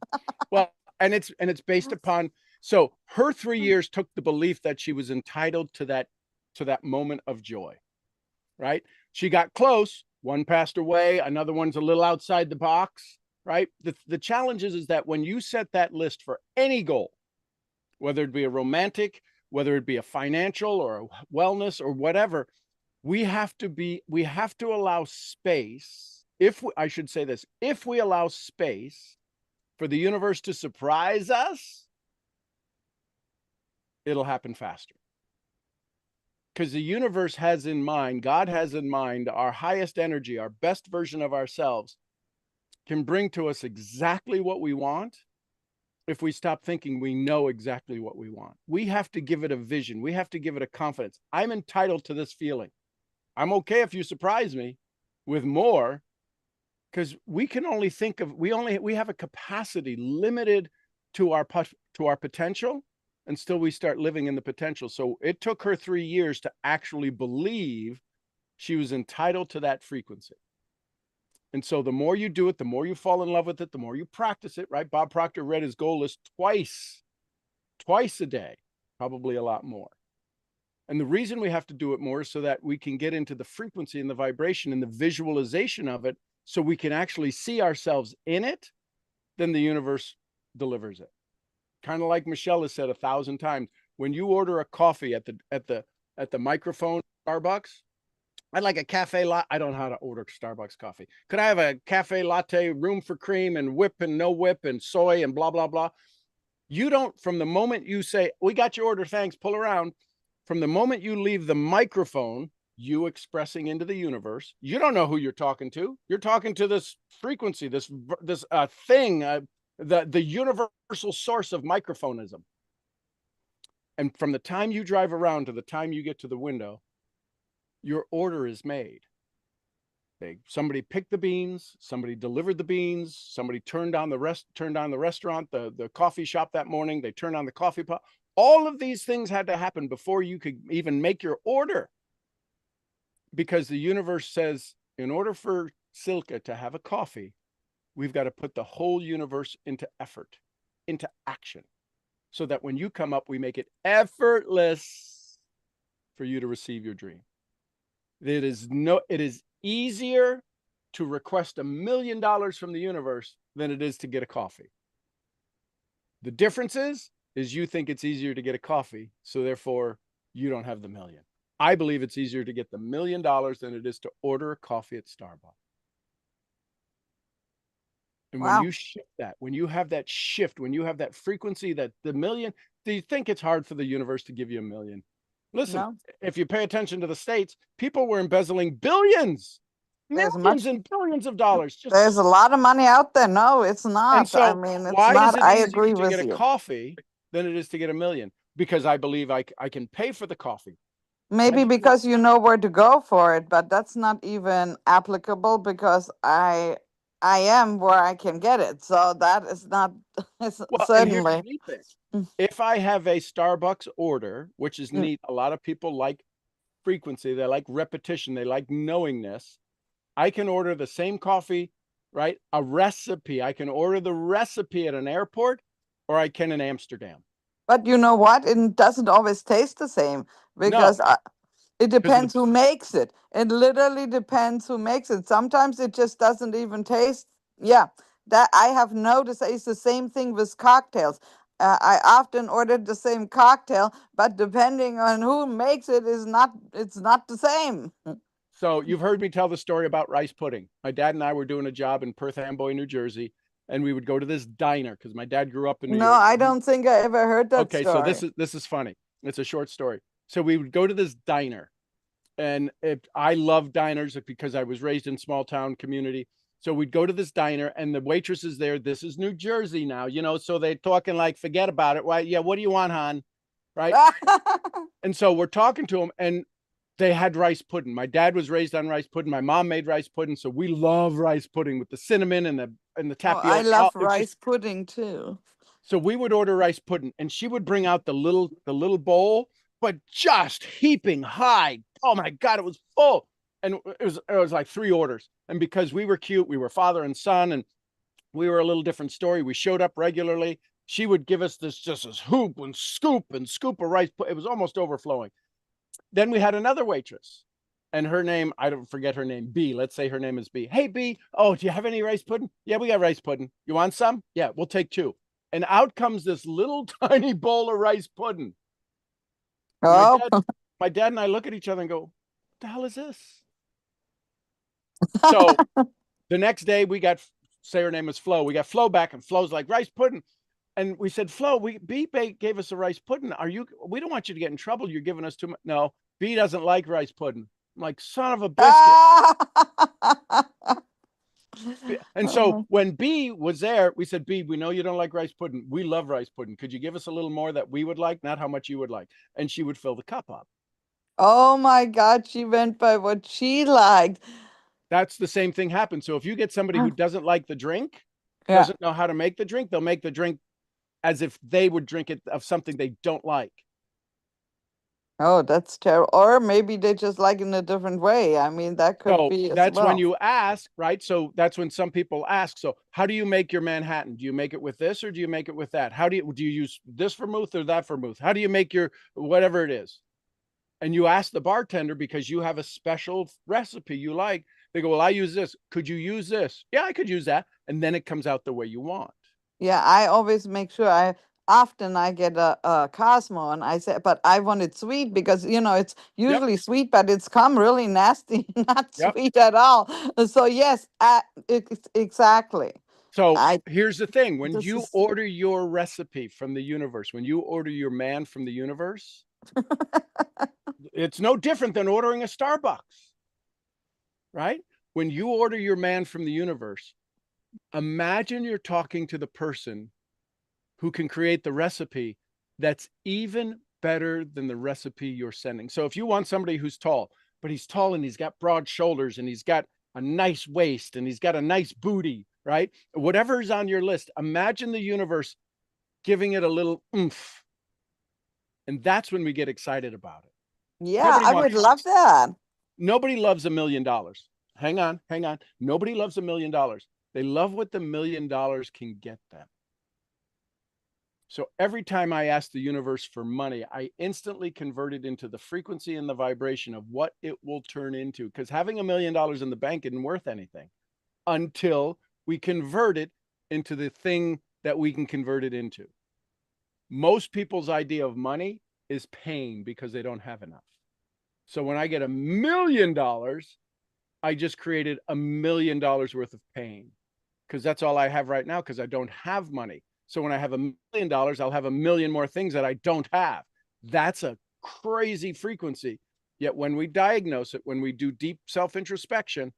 Well, and it's based upon, so her 3 years took the belief that she was entitled to that moment of joy, right? She got close, one passed away, another one's a little outside the box, right? The challenge is that when you set that list for any goal, whether it be a romantic, whether it be a financial or a wellness or whatever, we have to allow space. I should say this, if we allow space for the universe to surprise us, it'll happen faster. Because the universe has in mind, God has in mind, our highest energy, our best version of ourselves can bring to us exactly what we want if we stop thinking we know exactly what we want. We have to give it a vision. We have to give it a confidence. I'm entitled to this feeling. I'm okay if you surprise me with more, because we can only think of, we have a capacity limited to our potential until we start living in the potential. So it took her 3 years to actually believe she was entitled to that frequency. And so the more you do it, the more you fall in love with it, the more you practice it, right? Bob Proctor read his goal list twice a day, probably a lot more. And the reason we have to do it more is so that we can get into the frequency and the vibration and the visualization of it, so we can actually see ourselves in it. Then the universe delivers it. Kind of like Michelle has said 1,000 times, when you order a coffee at the microphone Starbucks, I'd like a cafe latte. I don't know how to order Starbucks coffee. Could I have a cafe latte, room for cream and whip and no whip and soy and blah, blah, blah? You don't, from the moment you say, we got your order, thanks, pull around, from the moment you leave the microphone, you expressing into the universe, you don't know who you're talking to. You're talking to this frequency, this thing, the universal source of microphonism. And from the time you drive around to the time you get to the window, your order is made. Somebody picked the beans, somebody delivered the beans, somebody turned on the restaurant, the coffee shop that morning, they turned on the coffee pot. All of these things had to happen before you could even make your order. Because the universe says, in order for Silke to have a coffee, we've got to put the whole universe into effort, into action, so that when you come up, we make it effortless for you to receive your dream. It is easier to request $1 million from the universe than it is to get a coffee. The difference is you think it's easier to get a coffee, so therefore you don't have the million. I believe it's easier to get the $1 million than it is to order a coffee at Starbucks. And Wow. when you shift that, when you have that shift, when you have that frequency, that the million, do you think it's hard for the universe to give you $1 million? Listen, No. if you pay attention to the States, people were embezzling billions, millions and billions of dollars. There's a lot of money out there. No, it's not. And so I mean, it's why is not. it I easier agree to with get a you. coffee than it is to get $1 million? Because I believe I can pay for the coffee. Maybe because you know where to go for it, but that's not even applicable because I am where I can get it. So that is not it's Well, and here's the certainly. neat thing. Mm. If I have a Starbucks order, which is Mm. neat, a lot of people like frequency, they like repetition, they like knowingness. I can order the same coffee, right? A recipe. I can order the recipe at an airport, or I can in Amsterdam. But you know what? It doesn't always taste the same because it depends who makes it. It literally depends who makes it. Sometimes it just doesn't even taste. Yeah, that I have noticed. It's the same thing with cocktails. I often ordered the same cocktail, but depending on who makes it, it's not the same. So you've heard me tell the story about rice pudding. My dad and I were doing a job in Perth Amboy, New Jersey, and we would go to this diner because my dad grew up in New No, York. I don't think I ever heard that Okay, story. so this is funny. It's a short story. So we would go to this diner, and I love diners because I was raised in small town community. So we'd go to this diner, and the waitress is there. This is New Jersey now, so they're talking like, forget about it. Why? Yeah, what do you want, hon? right? And so we're talking to them, and they had rice pudding. My dad was raised on rice pudding. My mom made rice pudding, so we love rice pudding with the cinnamon and the Oh, I tapioca. love It was rice pudding too. so we would order rice pudding, and she would bring out the little bowl, but just heaping high. Oh my God, it was full. And it was like 3 orders. And because we were cute, we were father and son, and we were a little different story. We showed up regularly. She would give us this hoop and scoop of rice. It was almost overflowing. Then we had another waitress, and her name, I don't forget her name, B. Let's say her name is B. Hey, B. Oh, do you have any rice pudding? Yeah, we got rice pudding. You want some? Yeah, we'll take 2. And out comes this little tiny bowl of rice pudding. Oh, My dad and I look at each other and go, what the hell is this? So the next day we got, say her name is Flo. We got Flo back, and Flo's like, rice pudding. And we said, Flo, B gave us a rice pudding. We don't want you to get in trouble. You're giving us too much. No, B doesn't like rice pudding. I'm like, son of a biscuit. And so when B was there, we said, B, we know you don't like rice pudding. We love rice pudding. Could you give us a little more that we would like, not how much you would like? And she would fill the cup up. Oh my God, she went by what she liked. That's the same thing happens. So if you get somebody who doesn't like the drink, Yeah. doesn't know how to make the drink, they'll make the drink as if they would drink it of something they don't like. Oh, that's terrible. Or maybe they just like in a different way. I mean, that could So be as that's when well. you ask, right? So that's when some people ask, so how do you make your Manhattan? Do you make it with this, or do you make it with that? How do you use this vermouth or that vermouth? How do you make your whatever it is? And you ask the bartender because you have a special recipe you like. They go, well, I use this. Could you use this? Yeah, I could use that. And then it comes out the way you want. Yeah, I always make sure often I get a Cosmo and I say, but I want it sweet because, it's usually sweet, but it's come really nasty, not Yep. sweet at all. So yes, exactly. So I here's the thing. When this you is order your recipe from the universe, when you order your man from the universe, it's no different than ordering a Starbucks, right? When you order your man from the universe, imagine you're talking to the person who can create the recipe that's even better than the recipe you're sending. So if you want somebody who's tall, but he's tall and he's got broad shoulders and he's got a nice waist and he's got a nice booty, right? Whatever's on your list, imagine the universe giving it a little oomph. And that's when we get excited about it. yeah, I would love that. Nobody loves $1 million. Hang on. Nobody loves $1 million. They love what the $1 million can get them. So every time I ask the universe for money, I instantly convert it into the frequency and the vibration of what it will turn into. Because having $1 million in the bank isn't worth anything until we convert it into the thing that we can convert it into. Most people's idea of money is pain because they don't have enough. So when I get $1 million, I just created $1 million worth of pain because that's all I have right now because I don't have money. So when I have $1 million, I'll have 1 million more things that I don't have. That's a crazy frequency. Yet when we diagnose it, when we do deep self-introspection,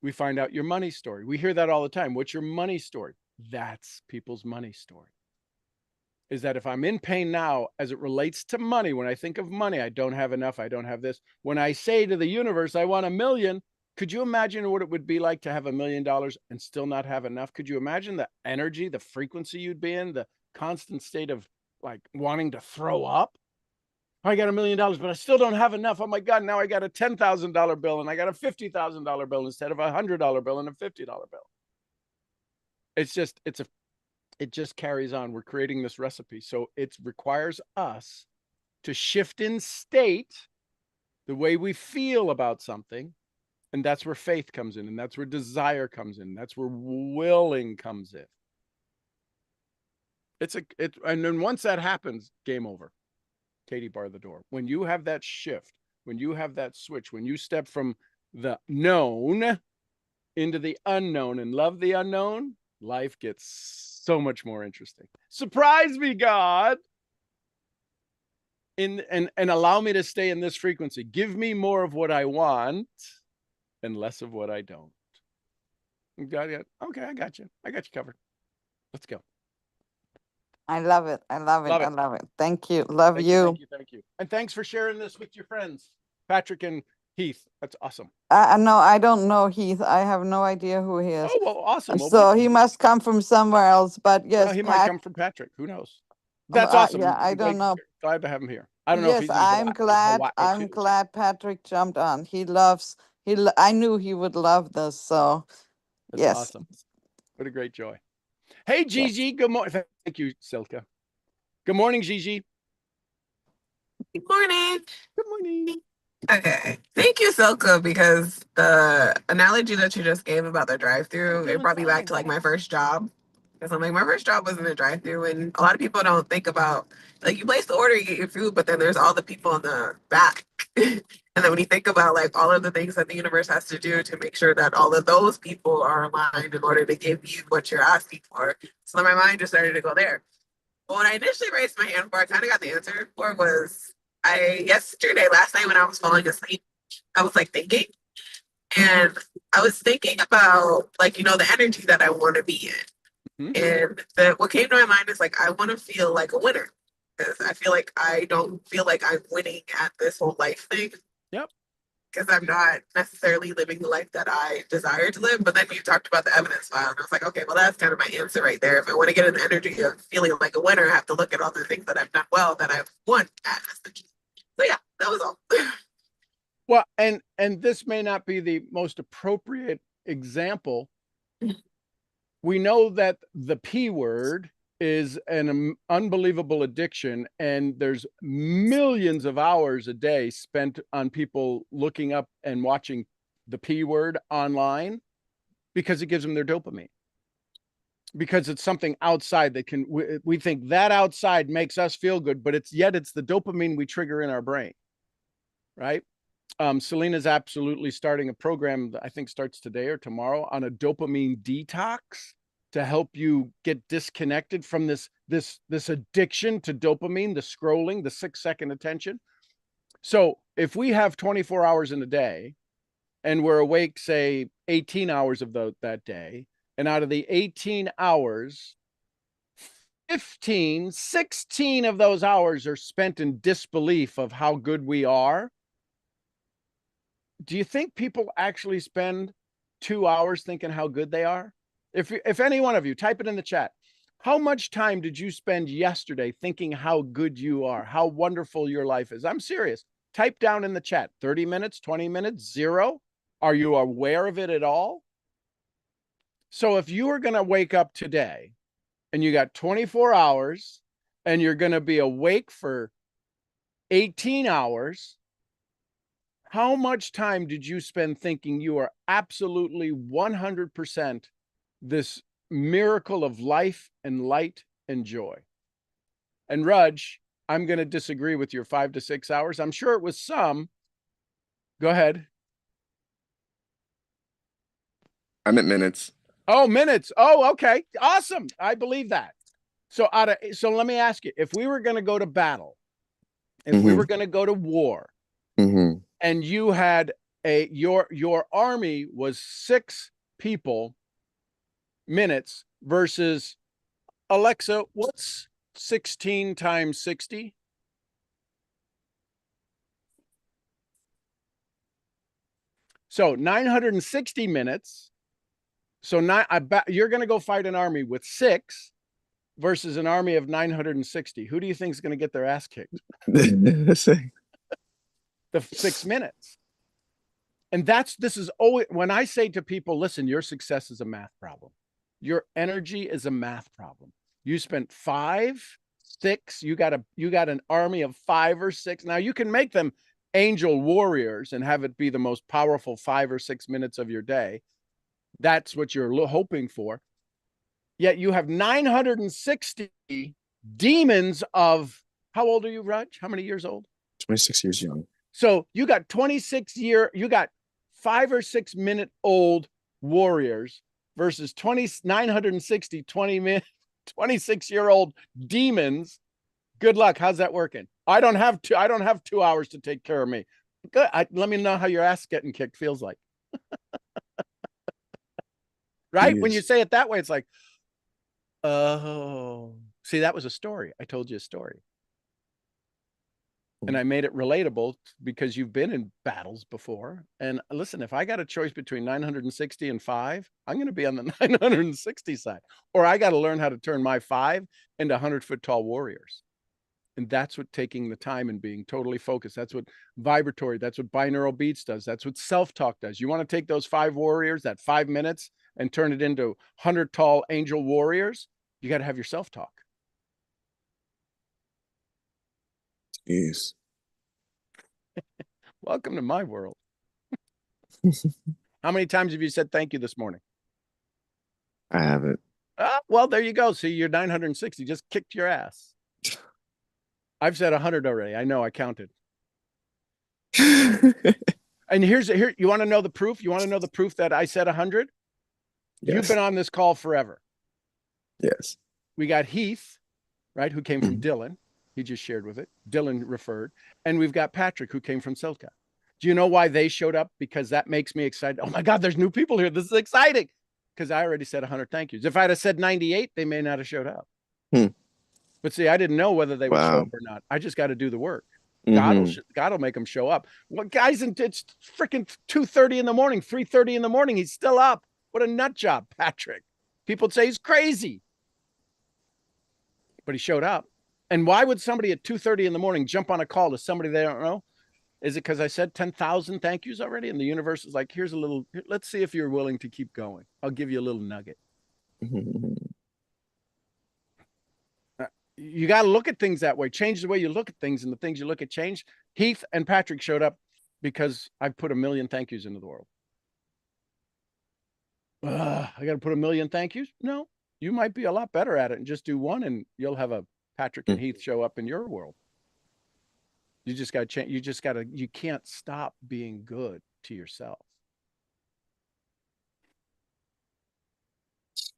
we find out your money story. We hear that all the time. What's your money story? That's people's money story. Is that if I'm in pain now, as it relates to money, when I think of money, I don't have enough, I don't have this. When I say to the universe, I want $1 million, could you imagine what it would be like to have $1 million and still not have enough? Could you imagine the energy, the frequency you'd be in, the constant state of like wanting to throw up? I got $1 million, but I still don't have enough. Oh my God, now I got a $10,000 bill and I got a $50,000 bill instead of a $100 bill and a $50 bill. It just carries on. We're creating this recipe. So it requires us to shift in state the way we feel about something. And that's where faith comes in. And that's where desire comes in. That's where willing comes in. And then once that happens, game over. Katie, bar the door. When you have that shift, when you have that switch, when you step from the known into the unknown and love the unknown, life gets so much more interesting. Surprise me, God. And allow me to stay in this frequency. Give me more of what I want and less of what I don't. Got it? Okay, I got you. I got you covered. Let's go. I love it. I love it. Love I it. love it. Thank you. Love Thank you, you. thank you, thank you. And thanks for sharing this with your friends, Patrick and Heath. That's awesome. No, I don't know Heath. I have no idea who he is. Oh, well, awesome. Well, So he must come from somewhere else. But well, yes, he might Pat. come from Patrick. Who knows? That's Yeah, awesome. I I'm don't know. glad to have him here. I don't know if Yes, he's in I'm glad. Hawaii I'm too. glad Patrick jumped on. He loves. I knew he would love this. So That's yes. awesome. What a great joy. Hey, Gigi. Good morning. Thank you, Silka. Good morning, Gigi. Good morning. Good morning. Okay. Thank you, Silka, because the analogy that you just gave about the drive-through, it brought me back to like my first job. Because I'm like, my first job was in a drive-through, and a lot of people don't think about like you place the order, you get your food, but then there's all the people in the back. And then when you think about like all of the things that the universe has to do to make sure that all of those people are aligned in order to give you what you're asking for. So then my mind just started to go there. But when I initially raised my hand for, I kind of got the answer for was last night when I was falling asleep, I was like thinking, and I was thinking about like, the energy that I want to be in. And what came to my mind is like, I want to feel like a winner because I feel like I don't feel like I'm winning at this whole life thing. Yep. Because I'm not necessarily living the life that I desire to live. But then you talked about the evidence file, and I was like, okay, well, that's kind of my answer right there. If I want to get an energy of feeling like a winner, I have to look at all the things that I've done well that I've won at. So yeah, that was all. Well, and this may not be the most appropriate example. We know that the P word is an unbelievable addiction, and there's millions of hours a day spent on people looking up and watching the P word online because it gives them their dopamine. Because it's something outside that we think that outside makes us feel good, but it's the dopamine we trigger in our brain, right? Selena's absolutely starting a program that I think starts today or tomorrow on a dopamine detox to help you get disconnected from this addiction to dopamine, the scrolling, the 6-second attention. So if we have 24 hours in a day and we're awake, say 18 hours of that day, and out of the 18 hours, 16 of those hours are spent in disbelief of how good we are. Do you think people actually spend 2 hours thinking how good they are? If any one of you, type it in the chat. How much time did you spend yesterday thinking how good you are, how wonderful your life is? I'm serious. Type down in the chat, 30 minutes, 20 minutes, 0. Are you aware of it at all? So if you are going to wake up today and you got 24 hours and you're going to be awake for 18 hours, how much time did you spend thinking you are absolutely 100% this miracle of life and light and joy? And Raj, I'm going to disagree with your 5 to 6 hours. I'm sure it was some. Go ahead. I meant minutes. Oh, minutes. Oh, okay. Awesome. I believe that. So let me ask you, if we were going to go to battle, if we were going to go to war, and you had your army was 6 people, minutes versus, Alexa, what's 16 times 60? So 960 minutes. So you're going to go fight an army with 6 versus an army of 960. Who do you think is going to get their ass kicked? The 6 minutes. And this is always, when I say to people, listen, your success is a math problem. Your energy is a math problem. You spent 5, 6, you got an army of 5 or 6. Now you can make them angel warriors and have it be the most powerful 5 or 6 minutes of your day. That's what you're hoping for. Yet you have 960 demons of, how old are you, Raj? How many years old? 26 years young. So you got 5 or 6 minute old warriors versus 960 26-year-old demons. Good luck. How's that working? I don't have 2 hours to take care of me. Good. Let me know how your ass getting kicked feels like. Right? When you say it that way, it's like, oh. See, that was a story. I told you a story. And I made it relatable because you've been in battles before. And listen, if I got a choice between 960 and 5, I'm going to be on the 960 side. Or I got to learn how to turn my 5 into 100-foot tall warriors. And that's what taking the time and being totally focused. That's what vibratory, that's what binaural beats does. That's what self-talk does. You want to take those 5 warriors, that 5 minutes, and turn it into 100 tall angel warriors, you got to have your self-talk. Yes. Welcome to my world. How many times have you said thank you this morning? I haven't. Well, there you go. See, you're 960, just kicked your ass. I've said 100 already. I know, I counted. And here, you want to know the proof? You want to know the proof that I said 100? Yes. You've been on this call forever. Yes. We got Heath, right, who came from Dylan. He just shared with it. Dylan referred. And we've got Patrick, who came from Silka. Do you know why they showed up? Because that makes me excited. Oh my God, there's new people here. This is exciting. Because I already said 100 thank yous. If I'd have said 98, they may not have showed up. But see, I didn't know whether they would show up or not. I just got to do the work. God will make them show up. Well, guys, it's freaking 2:30 in the morning, 3:30 in the morning. He's still up. What a nut job, Patrick. People would say he's crazy. But he showed up. And why would somebody at 2:30 in the morning jump on a call to somebody they don't know? Is it because I said 10,000 thank yous already? And the universe is like, here's a little, let's see if you're willing to keep going. I'll give you a little nugget. You got to look at things that way. Change the way you look at things, and the things you look at change. Heath and Patrick showed up because I put 1 million thank yous into the world. I got to put 1 million thank yous? No, you might be a lot better at it and just do one, and you'll have a Patrick and Heath show up in your world. You just got to change. You can't stop being good to yourself.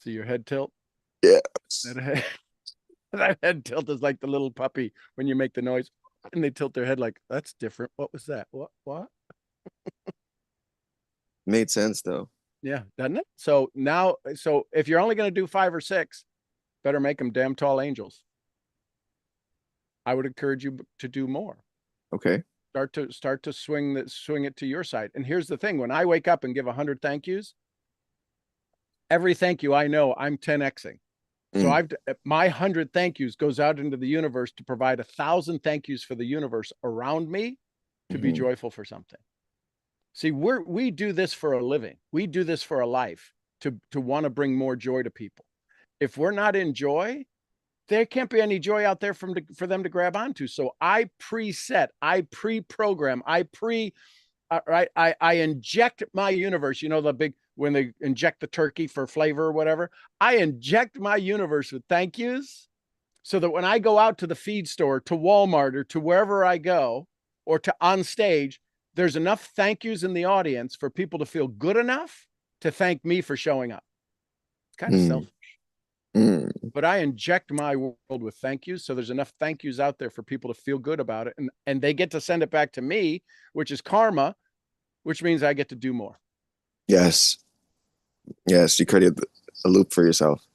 See your head tilt? Yes. That head tilt is like the little puppy when you make the noise and they tilt their head like, that's different. What was that? What? Made sense though. Yeah, doesn't it? So now, if you're only going to do 5 or 6, better make them damn tall angels. I would encourage you to do more. Okay. Start to swing it to your side. And here's the thing: when I wake up and give 100 thank yous, every thank you I know I'm 10xing. So my 100 thank yous goes out into the universe to provide 1,000 thank yous for the universe around me to be joyful for something. See, we do this for a living. We do this for a life to want to bring more joy to people. If we're not in joy, there can't be any joy out there for them to grab onto. So I preset, I pre-program, I inject my universe. You know, the big, when they inject the turkey for flavor or whatever, I inject my universe with thank yous so that when I go out to the feed store, to Walmart, or to wherever I go, or to on stage, there's enough thank yous in the audience for people to feel good enough to thank me for showing up. It's kind of selfish. But I inject my world with thank yous. So there's enough thank yous out there for people to feel good about it. And they get to send it back to me, which is karma, which means I get to do more. Yes. Yes. You created a loop for yourself.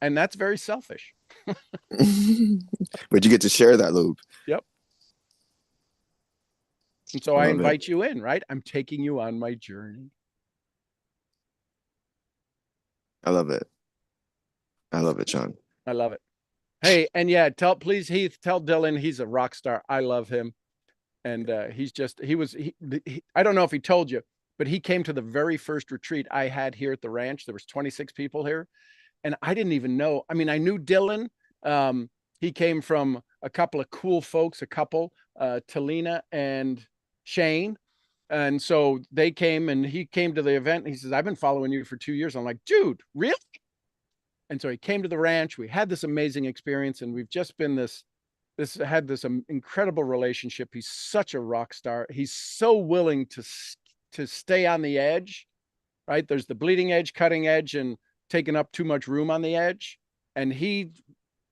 And that's very selfish. But you get to share that loop. Yep. And so I invite you in, right? I'm taking you on my journey. I love it. I love it, Sean. I love it. Hey, and yeah, please, Heath, tell Dylan he's a rock star. I love him. And I don't know if he told you, but he came to the very first retreat I had here at the ranch. There was 26 people here. And I didn't even know. I mean, I knew Dylan. He came from a couple of cool folks, Talina and Shane. And so they came, and he came to the event. And he says, I've been following you for 2 years. I'm like, dude, really? And so he came to the ranch. We had this amazing experience, and we've just been this incredible relationship. He's such a rock star. He's so willing to stay on the edge, right? There's the bleeding edge, cutting edge, and taking up too much room on the edge. And he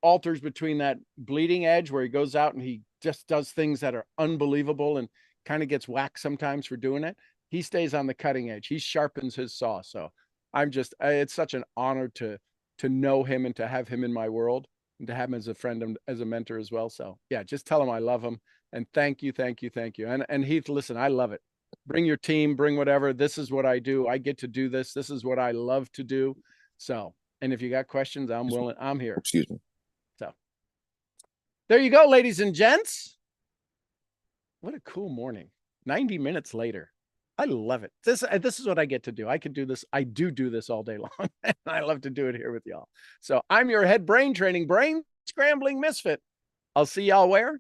alters between that bleeding edge where he goes out and he just does things that are unbelievable and kind of gets whacked sometimes for doing it. He stays on the cutting edge. He sharpens his saw. So it's such an honor to know him and to have him in my world. and to have him as a friend and as a mentor as well. So yeah, just tell him I love him and thank you. And Heath, listen, I love it. Bring your team, bring whatever. This is what I do. I get to do this. This is what I love to do. So, and if you got questions, I'm here. Excuse me. So there you go, ladies and gents. What a cool morning. 90 minutes later. I love it. This is what I get to do. I can do this. I do this all day long. And I love to do it here with y'all. So I'm your head brain training, brain scrambling misfit. I'll see y'all where?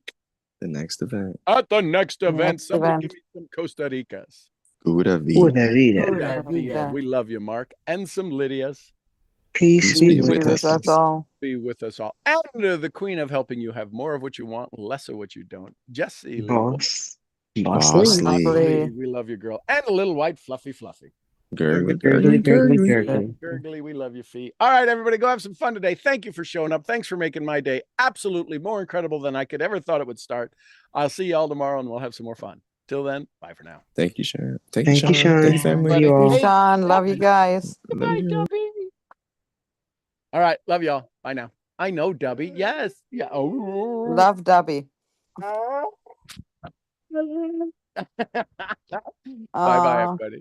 The next event. At the next event. Next Somebody event. give me some Costa Ricas. Pura Pura vida. Pura vida. We love you, Mark. And some Lydias. Peace be be with with us. us. That's all. Be with us all. And the queen of helping you have more of what you want, less of what you don't. Jessie Lee. Boss. Boss Boss Lee. Lee. Lovely. We love you, girl. And a little white fluffy. Gurgly, Gurgly, gurgly, gurgly, gurgly. gurgly. Gurgly, we love you, Fee. All right, everybody, go have some fun today. Thank you for showing up. Thanks for making my day absolutely more incredible than I could ever thought it would start. I'll see y'all tomorrow and we'll have some more fun. Till then, bye for now. Thank you, Sharon. Thank you, Thank Sean. you, family. Love you all. Peace, Sean. Love you guys. Love you. All right, love y'all. Bye now. I know, Dubby. Yes. Yeah. Oh. Love Dubby. Bye, Uh, everybody.